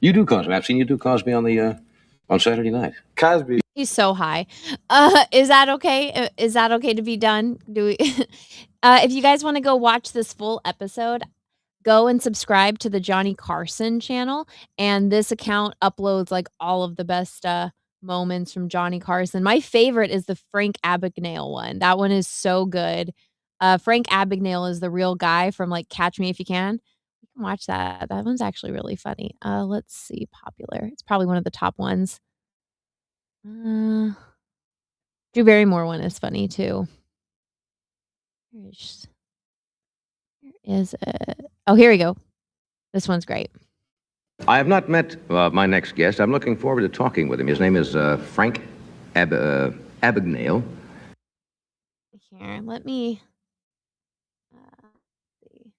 You do Cosby. I've seen you do Cosby on the on Saturday night. Cosby. He's so high. Is that okay? Is that okay to be done? Do we? If you guys want to go watch this full episode, go and subscribe to the Johnny Carson channel. And this account uploads like all of the best moments from Johnny Carson. My favorite is the Frank Abagnale one. That one is so good. Frank Abagnale is the real guy from like Catch Me If You Can. You can watch that. That one's actually really funny. Let's see, popular. It's probably one of the top ones. Drew Barrymore one is funny too. Where is it? Oh, here we go. This one's great. I have not met my next guest. I'm looking forward to talking with him. His name is Frank Abagnale. Here, let me see.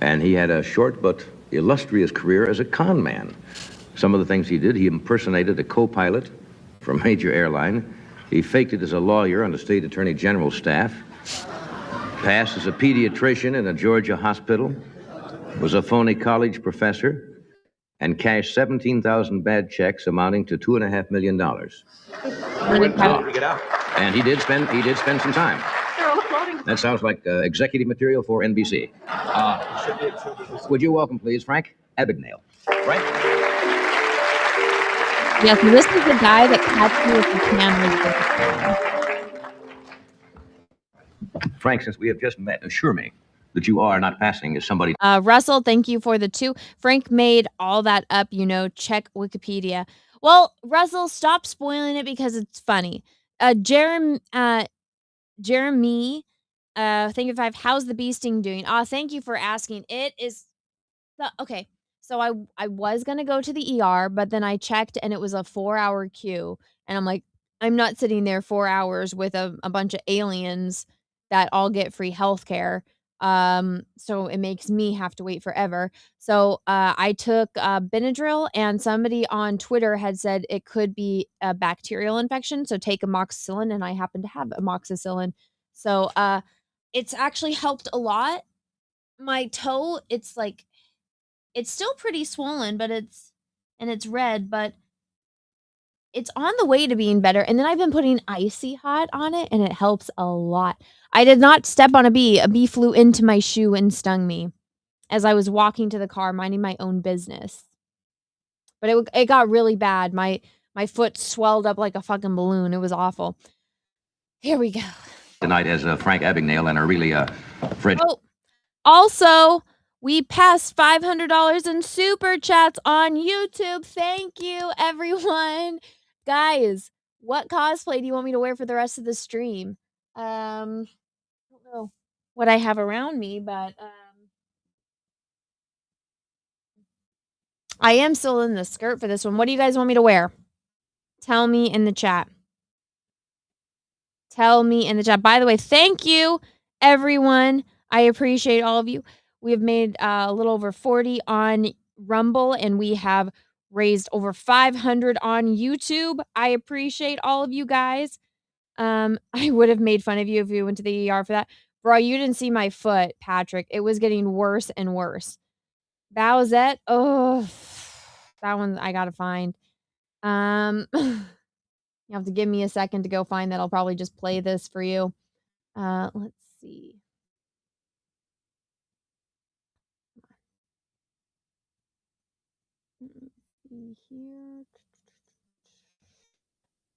And he had a short but illustrious career as a con man. Some of the things he did, he impersonated a co-pilot from a major airline. He faked it as a lawyer on the state attorney general's staff. Passed as a pediatrician in a Georgia hospital. Was a phony college professor. And cashed 17,000 bad checks amounting to $2.5 million. And he did spend some time. That sounds like executive material for NBC. Would you welcome, please, Frank Abagnale. Frank? Yeah, so this is the guy that catch me with the camera. Frank, since we have just met, assure me that you are not passing as somebody. Russell, thank you for the 2. Frank made all that up, check Wikipedia. Well, Russell, stop spoiling it because it's funny. Jeremy, thank you 5. How's the bee sting doing? Thank you for asking. It is okay. So I was gonna go to the ER, but then I checked and it was a 4-hour queue, and I'm like, I'm not sitting there 4 hours with a bunch of aliens that all get free healthcare. So it makes me have to wait forever. So I took Benadryl, and somebody on Twitter had said it could be a bacterial infection. So take amoxicillin, and I happen to have amoxicillin. So it's actually helped a lot. My toe, it's still pretty swollen, but it's red, but it's on the way to being better. And then I've been putting icy hot on it, and it helps a lot. I did not step on a bee. A bee flew into my shoe and stung me as I was walking to the car, minding my own business. But it got really bad. My foot swelled up like a fucking balloon. It was awful. Here we go. Tonight as Frank Abagnale and are really Fred. Oh, also, we passed $500 in super chats on YouTube. Thank you, everyone. Guys, what cosplay do you want me to wear for the rest of the stream? I don't know what I have around me, but I am still in the skirt for this one. What do you guys want me to wear? Tell me in the chat. Tell me in the chat. By the way, thank you, everyone. I appreciate all of you. We have made a little over 40 on Rumble, and we have raised over 500 on YouTube. I appreciate all of you guys. I would have made fun of you if you went to the ER for that. Bro, you didn't see my foot, Patrick. It was getting worse and worse. Bowsette. Oh, that one I gotta find. You have to give me a second to go find that. I'll probably just play this for you. Let's see. Here.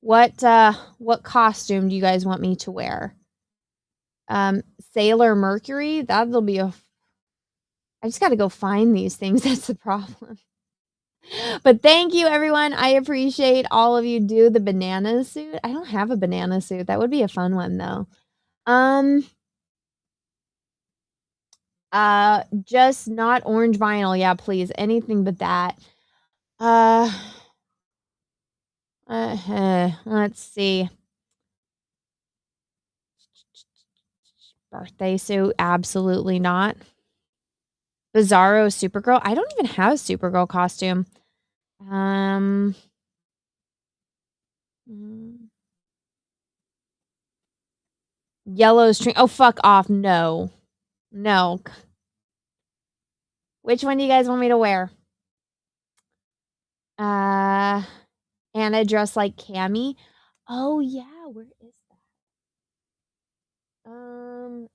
What costume do you guys want me to wear? Sailor Mercury? That'll be I just got to go find these things. That's the problem. But thank you, everyone. I appreciate all of you. Do the banana suit. I don't have a banana suit. That would be a fun one, though. Just not orange vinyl. Yeah, please. Anything but that. Let's see. Birthday suit. Absolutely not. Bizarro Supergirl. I don't even have a Supergirl costume. Yellow string. Oh, fuck off. No. No. Which one do you guys want me to wear? Anna dressed like Cammy. Oh, yeah. Where is that?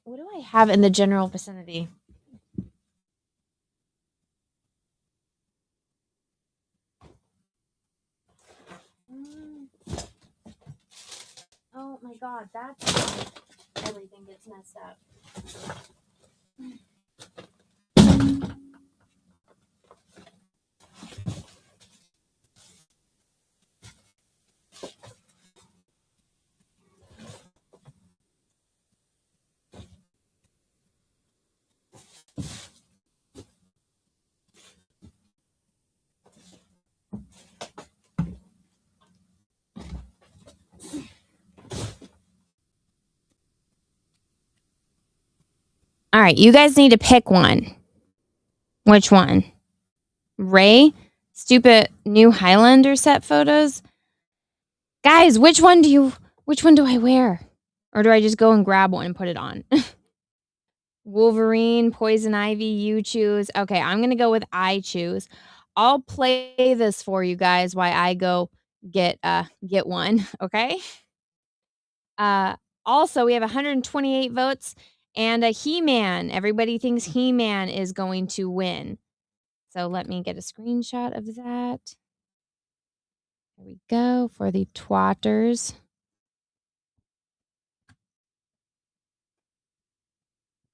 What do I have in the general vicinity? Oh my god, that's how everything gets messed up. right, you guys need to pick one. Which one? Ray? Stupid new Highlander set photos? Guys, which one do I wear? Or do I just go and grab one and put it on? Wolverine, Poison Ivy, you choose. Okay, I'm going to go with I choose. I'll play this for you guys while I go get one, okay? Also, we have 128 votes and a He-Man. Everybody thinks He-Man is going to win. So let me get a screenshot of that. There we go for the twatters.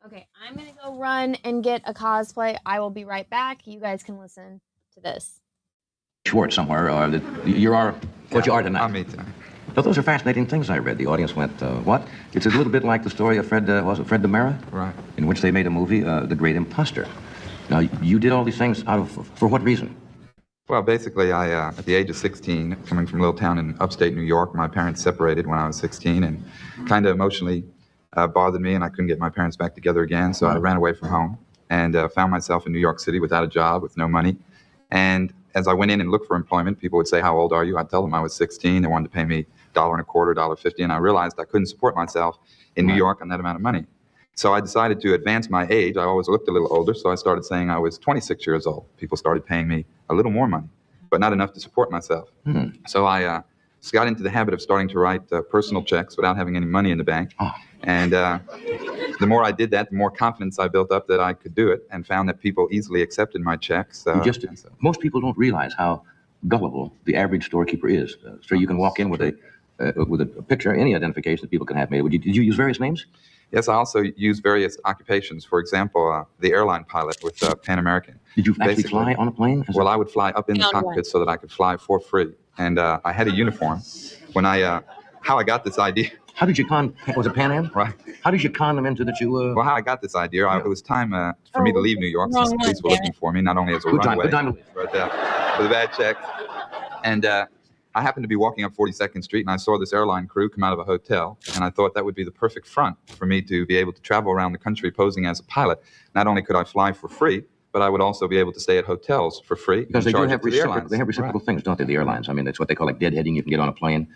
Okay, I'm going to go run and get a cosplay. I will be right back. You guys can listen to this. Schwartz somewhere, you are what you are tonight. I'm me tonight. So those are fascinating things I read. The audience went, what? It's a little bit like the story of Fred DeMera? Right. In which they made a movie, The Great Imposter. Now, you did all these things for what reason? Well, basically, I, at the age of 16, coming from a little town in upstate New York, my parents separated when I was 16 and kind of emotionally bothered me, and I couldn't get my parents back together again, so I ran away from home and found myself in New York City without a job, with no money. And as I went in and looked for employment, people would say, how old are you? I'd tell them I was 16. They wanted to pay me $1.25, $1.50, and I realized I couldn't support myself in New York on that amount of money. So I decided to advance my age. I always looked a little older, so I started saying I was 26 years old. People started paying me a little more money, but not enough to support myself. So I got into the habit of starting to write personal checks without having any money in the bank. And the more I did that, the more confidence I built up that I could do it, and found that people easily accepted my checks. Most people don't realize how gullible the average storekeeper is. So you can walk in with a picture, any identification that people can have made. Did you use various names? Yes, I also use various occupations. For example, the airline pilot with Pan American. Did you actually fly on a plane? Well, I would fly up in the cockpit so that I could fly for free. And I had a uniform. When how I got this idea. How did you was it Pan Am? Right. How did you con them into that you... Well, how I got this idea, it was time for me to leave New York since the police were looking for me, not only as a runaway, but for the bad checks. And I happened to be walking up 42nd Street, and I saw this airline crew come out of a hotel, and I thought that would be the perfect front for me to be able to travel around the country posing as a pilot. Not only could I fly for free, but I would also be able to stay at hotels for free. Because they do have reciprocal things, don't they, the airlines? I mean, that's what they call like deadheading. You can get on a plane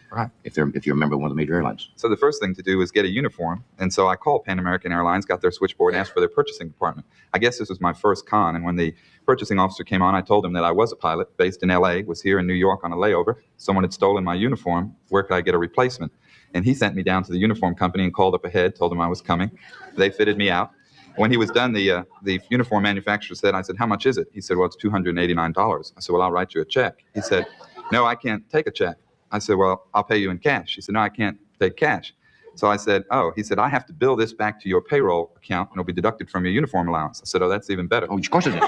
if you're a member of one of the major airlines. So the first thing to do is get a uniform. And so I called Pan American Airlines, got their switchboard, and asked for their purchasing department. I guess this was my first con. And when the purchasing officer came on, I told him that I was a pilot based in L.A., was here in New York on a layover. Someone had stolen my uniform. Where could I get a replacement? And he sent me down to the uniform company and called up ahead, told them I was coming. They fitted me out. When he was done, the uniform manufacturer said, I said, how much is it? He said, well, it's $289. I said, well, I'll write you a check. He said, no, I can't take a check. I said, well, I'll pay you in cash. He said, no, I can't take cash. So I said, oh, he said, I have to bill this back to your payroll account and it'll be deducted from your uniform allowance. I said, oh, that's even better. Oh, of course it is.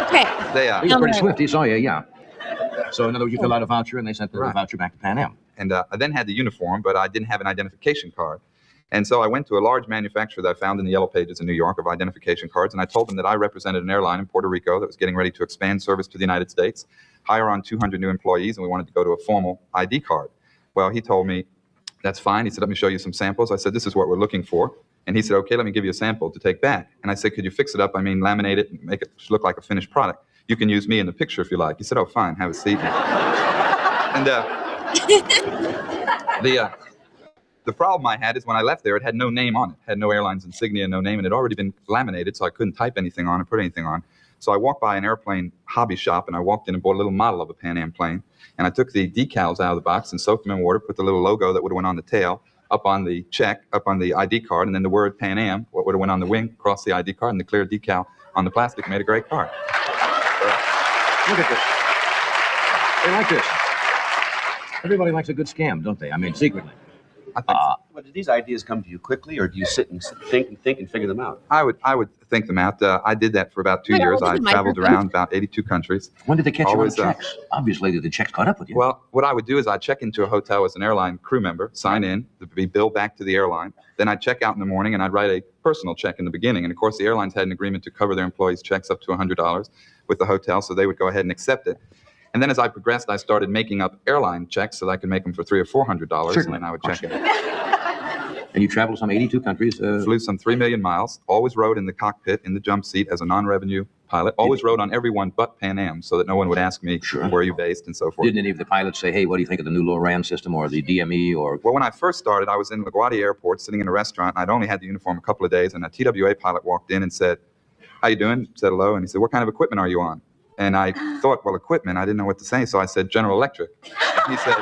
Okay. He's pretty swift. He saw you, yeah. So in other words, you fill out a voucher and they sent the voucher back to Pan Am. And I then had the uniform, but I didn't have an identification card. And so I went to a large manufacturer that I found in the Yellow Pages in New York of identification cards, and I told them that I represented an airline in Puerto Rico that was getting ready to expand service to the United States, hire on 200 new employees, and we wanted to go to a formal ID card. Well, he told me, that's fine. He said, let me show you some samples. I said, this is what we're looking for. And he said, okay, let me give you a sample to take back. And I said, could you fix it up? I mean, laminate it and make it look like a finished product. You can use me in the picture if you like. He said, oh, fine, have a seat. And the problem I had is when I left there, it had no name on it. It had no airline's insignia, no name, and it had already been laminated, so I couldn't type anything on it, put anything on. So I walked by an airplane hobby shop, and I walked in and bought a little model of a Pan Am plane. And I took the decals out of the box and soaked them in water, put the little logo that would have went on the tail up on the check, up on the ID card, and then the word Pan Am, what would have went on the wing, across the ID card, and the clear decal on the plastic made a great card. Look at this. They like this. Everybody likes a good scam, don't they? I mean, secretly. But do these ideas come to you quickly, or do you sit and think and figure them out? I would think them out. I did that for about 2 years. I traveled around about 82 countries. When did they catch you on checks? Obviously, the checks caught up with you. Well, what I would do is I'd check into a hotel as an airline crew member, sign in, be billed back to the airline. Then I'd check out in the morning, and I'd write a personal check in the beginning. And, of course, the airlines had an agreement to cover their employees' checks up to $100 with the hotel, so they would go ahead and accept it. And then as I progressed, I started making up airline checks so that I could make them for $300 or $400, and then I would check it. And you traveled some 82 countries. Flew some 3 million miles. Always rode in the cockpit, in the jump seat as a non-revenue pilot. Always rode on every one but Pan Am, so that no one would ask me, where are you based, and so forth. Didn't any of the pilots say, hey, what do you think of the new low-ran system or the DME or... Well, when I first started, I was in LaGuardia Airport sitting in a restaurant, and I'd only had the uniform a couple of days, and a TWA pilot walked in and said, how you doing? Said hello, and he said, what kind of equipment are you on? And I thought, well, equipment, I didn't know what to say, so I said, General Electric. And he said,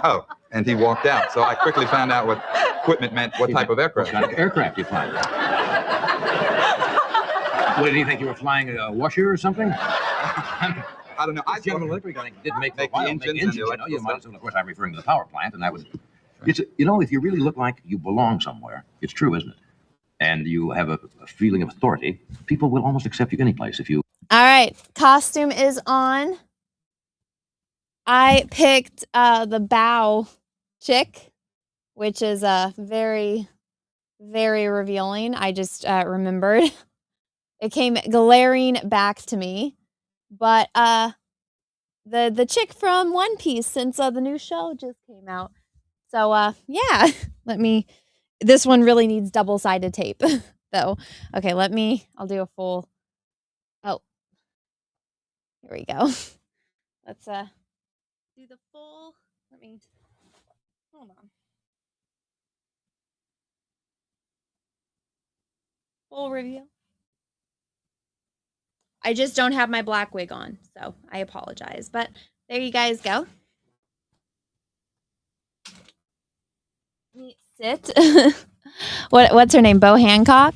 oh, and he walked out. So I quickly found out what equipment meant, what type of aircraft. What kind of aircraft you flying? What, did he think you were flying a washer or something? I don't know. I General Electric, I think, did make the engines, you know, you might, of course, I'm referring to the power plant, and that was... It's, you know, if you really look like you belong somewhere, it's true, isn't it? And you have a feeling of authority, people will almost accept you any place if you... All right, costume is on. I picked the bow chick, which is very, very revealing. I just remembered. It came glaring back to me. But the chick from One Piece, since the new show just came out. So yeah, this one really needs double-sided tape, though. Okay, I'll do a full, oh, here we go. Let's do the full, hold on. Full review. I just don't have my black wig on, so I apologize. But there you guys go. Sit. What's her name? Bo Hancock?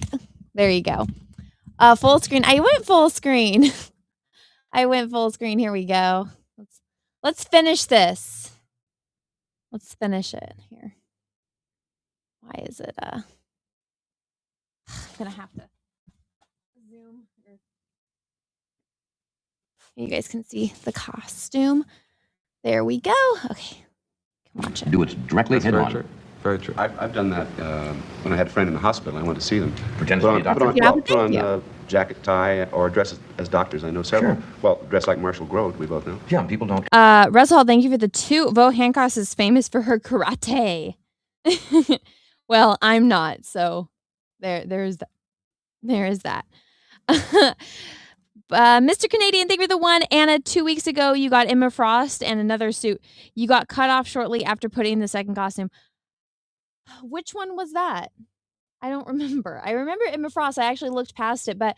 There you go. Full screen. I went full screen. I went full screen. Here we go. Let's finish this. Let's finish it here. Why is it I'm gonna have to zoom. You guys can see the costume. There we go. Okay. Come watch it. Do it directly head on. True. Very true. I've done that when I had a friend in the hospital. I went to see them. Pretend to be a doctor? Put on jacket, tie, or dress as doctors. I know several. Sure. Well, dress like Marshall Grove, we both know. Yeah, people don't. Russell, thank you for the 2. Bo Hancock is famous for her karate. Well, I'm not, so there is that. Mr. Canadian, thank you for the 1. Anna, 2 weeks ago, you got Emma Frost and another suit. You got cut off shortly after putting the second costume. Which one was that? I don't remember. I remember Emma Frost. I actually looked past it, but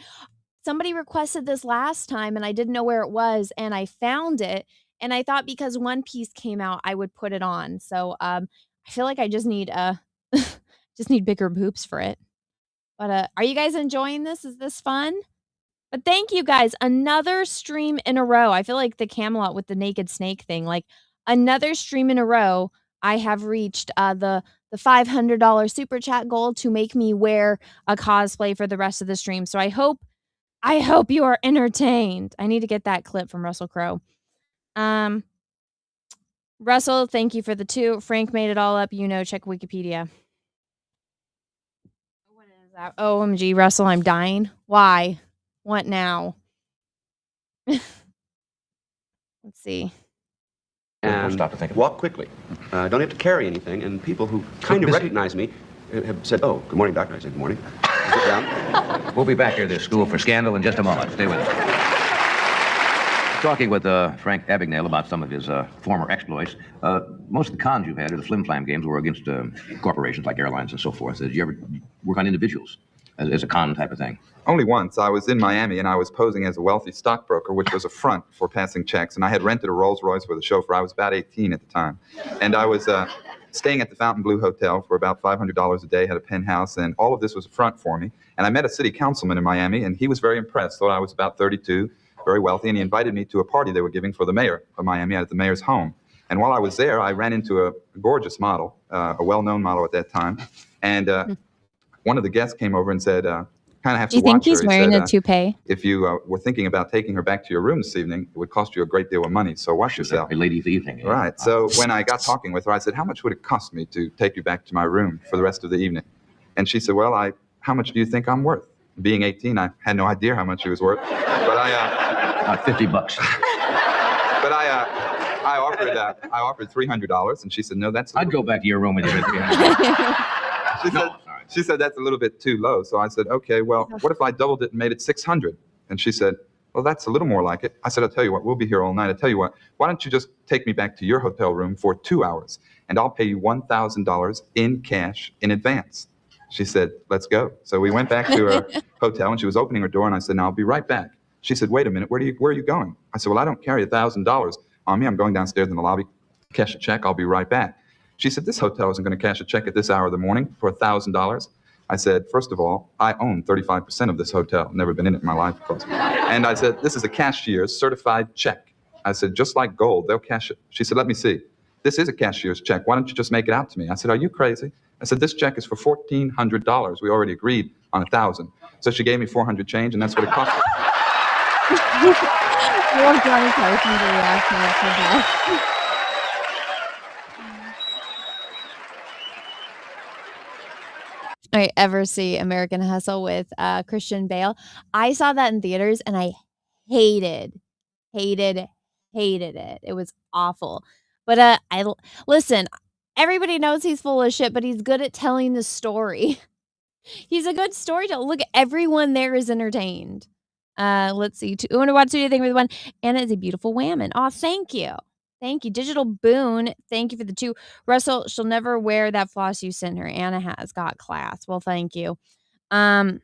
somebody requested this last time and I didn't know where it was, and I found it, and I thought because One Piece came out, I would put it on. So I feel like I just need bigger boobs for it. But are you guys enjoying this? Is this fun? But thank you guys. Another stream in a row. I feel like the Camelot with the naked snake thing. Like another stream in a row, I have reached the $500 super chat goal to make me wear a cosplay for the rest of the stream. So I hope you are entertained. I need to get that clip from Russell Crowe. Russell, thank you for the 2. Frank made it all up. You know, check Wikipedia. What is that? OMG, Russell, I'm dying. Why? What now? Let's see. And walk quickly. Don't have to carry anything. And people who kind of recognize me have said, oh, good morning, doctor. I said, good morning. Sit down. We'll be back here at this school for scandal in just a moment. Stay with us. Talking with Frank Abagnale about some of his former exploits. Most of the cons you've had, or the flim-flam games, were against corporations like airlines and so forth. Did you ever work on individuals as a con type of thing? Only once. I was in Miami, and I was posing as a wealthy stockbroker, which was a front for passing checks. And I had rented a Rolls-Royce for the chauffeur. I was about 18 at the time. And I was staying at the Fontainebleau Hotel for about $500 a day, had a penthouse, and all of this was a front for me. And I met a city councilman in Miami, and he was very impressed, thought I was about 32, very wealthy, and he invited me to a party they were giving for the mayor of Miami at the mayor's home. And while I was there, I ran into a gorgeous model, a well-known model at that time. And one of the guests came over and said, kind of have to watch her. Do you think he's wearing a toupee? If you were thinking about taking her back to your room this evening, it would cost you a great deal of money, so watch yourself. A lady of the evening. Yeah. Right. So when I got talking with her, I said, how much would it cost me to take you back to my room for the rest of the evening? And she said, well, how much do you think I'm worth? Being 18, I had no idea how much she was worth. But about $50. But I offered $300, and she said, no, that's... I'd go back to your room with you. She said that's a little bit too low. So I said, okay, well, what if I doubled it and made it 600? And she said, well, that's a little more like it. I said, I'll tell you what, we'll be here all night. I'll tell you what, why don't you just take me back to your hotel room for 2 hours, and I'll pay you $1,000 in cash in advance. She said, let's go. So we went back to her hotel, and she was opening her door, and I said, now I'll be right back. She said, wait a minute, where are you going? I said, well, I don't carry $1,000 on me. I'm going downstairs in the lobby, cash a check. I'll be right back. She said, this hotel isn't going to cash a check at this hour of the morning for $1,000. I said, first of all, I own 35% of this hotel. Never been in it in my life, of course. And I said, this is a cashier's certified check. I said, just like gold, they'll cash it. She said, let me see. This is a cashier's check. Why don't you just make it out to me? I said, are you crazy? I said, this check is for $1,400. We already agreed on $1,000. So she gave me $400 change, and that's what it cost. I ever see American Hustle with Christian Bale. I saw that in theaters and I hated it. It was awful. But listen, everybody knows he's full of shit, but he's good at telling the story. He's a good storyteller. Look, everyone there is entertained. Let's see. I want to watch anything with one. Anna is a beautiful woman. Oh, thank you. Thank you. Digital Boon, thank you for the 2. Russell, she'll never wear that floss you sent her. Anna has got class. Well, thank you. Let me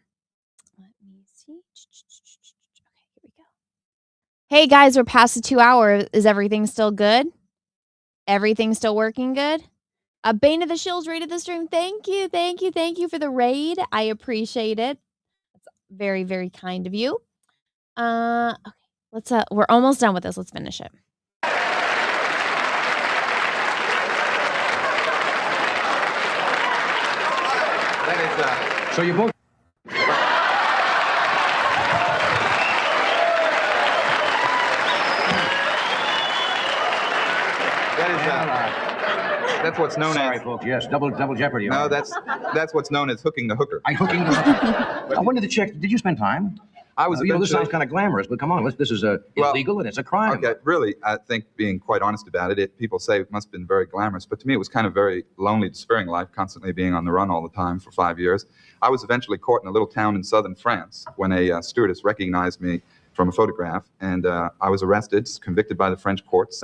see. Okay, here we go. Hey, guys, we're past the 2 hour. Is everything still good? Everything still working good? Bane of the Shills rated the stream. Thank you for the raid. I appreciate it. That's very, very kind of you. Okay, let's. We're almost done with this. Let's finish it. So you both. That's what's known as. Folks. Yes, double jeopardy. No, that's what's known as hooking the hooker. Hooking the hooker. Now, when did the check? Did you spend time? I was. This sounds kind of glamorous, but come on, this is illegal and it's a crime. Okay, really, I think being quite honest about it, people say it must have been very glamorous, but to me it was kind of very lonely, despairing life, constantly being on the run all the time for 5 years. I was eventually caught in a little town in southern France when a stewardess recognized me from a photograph, and I was arrested, convicted by the French courts.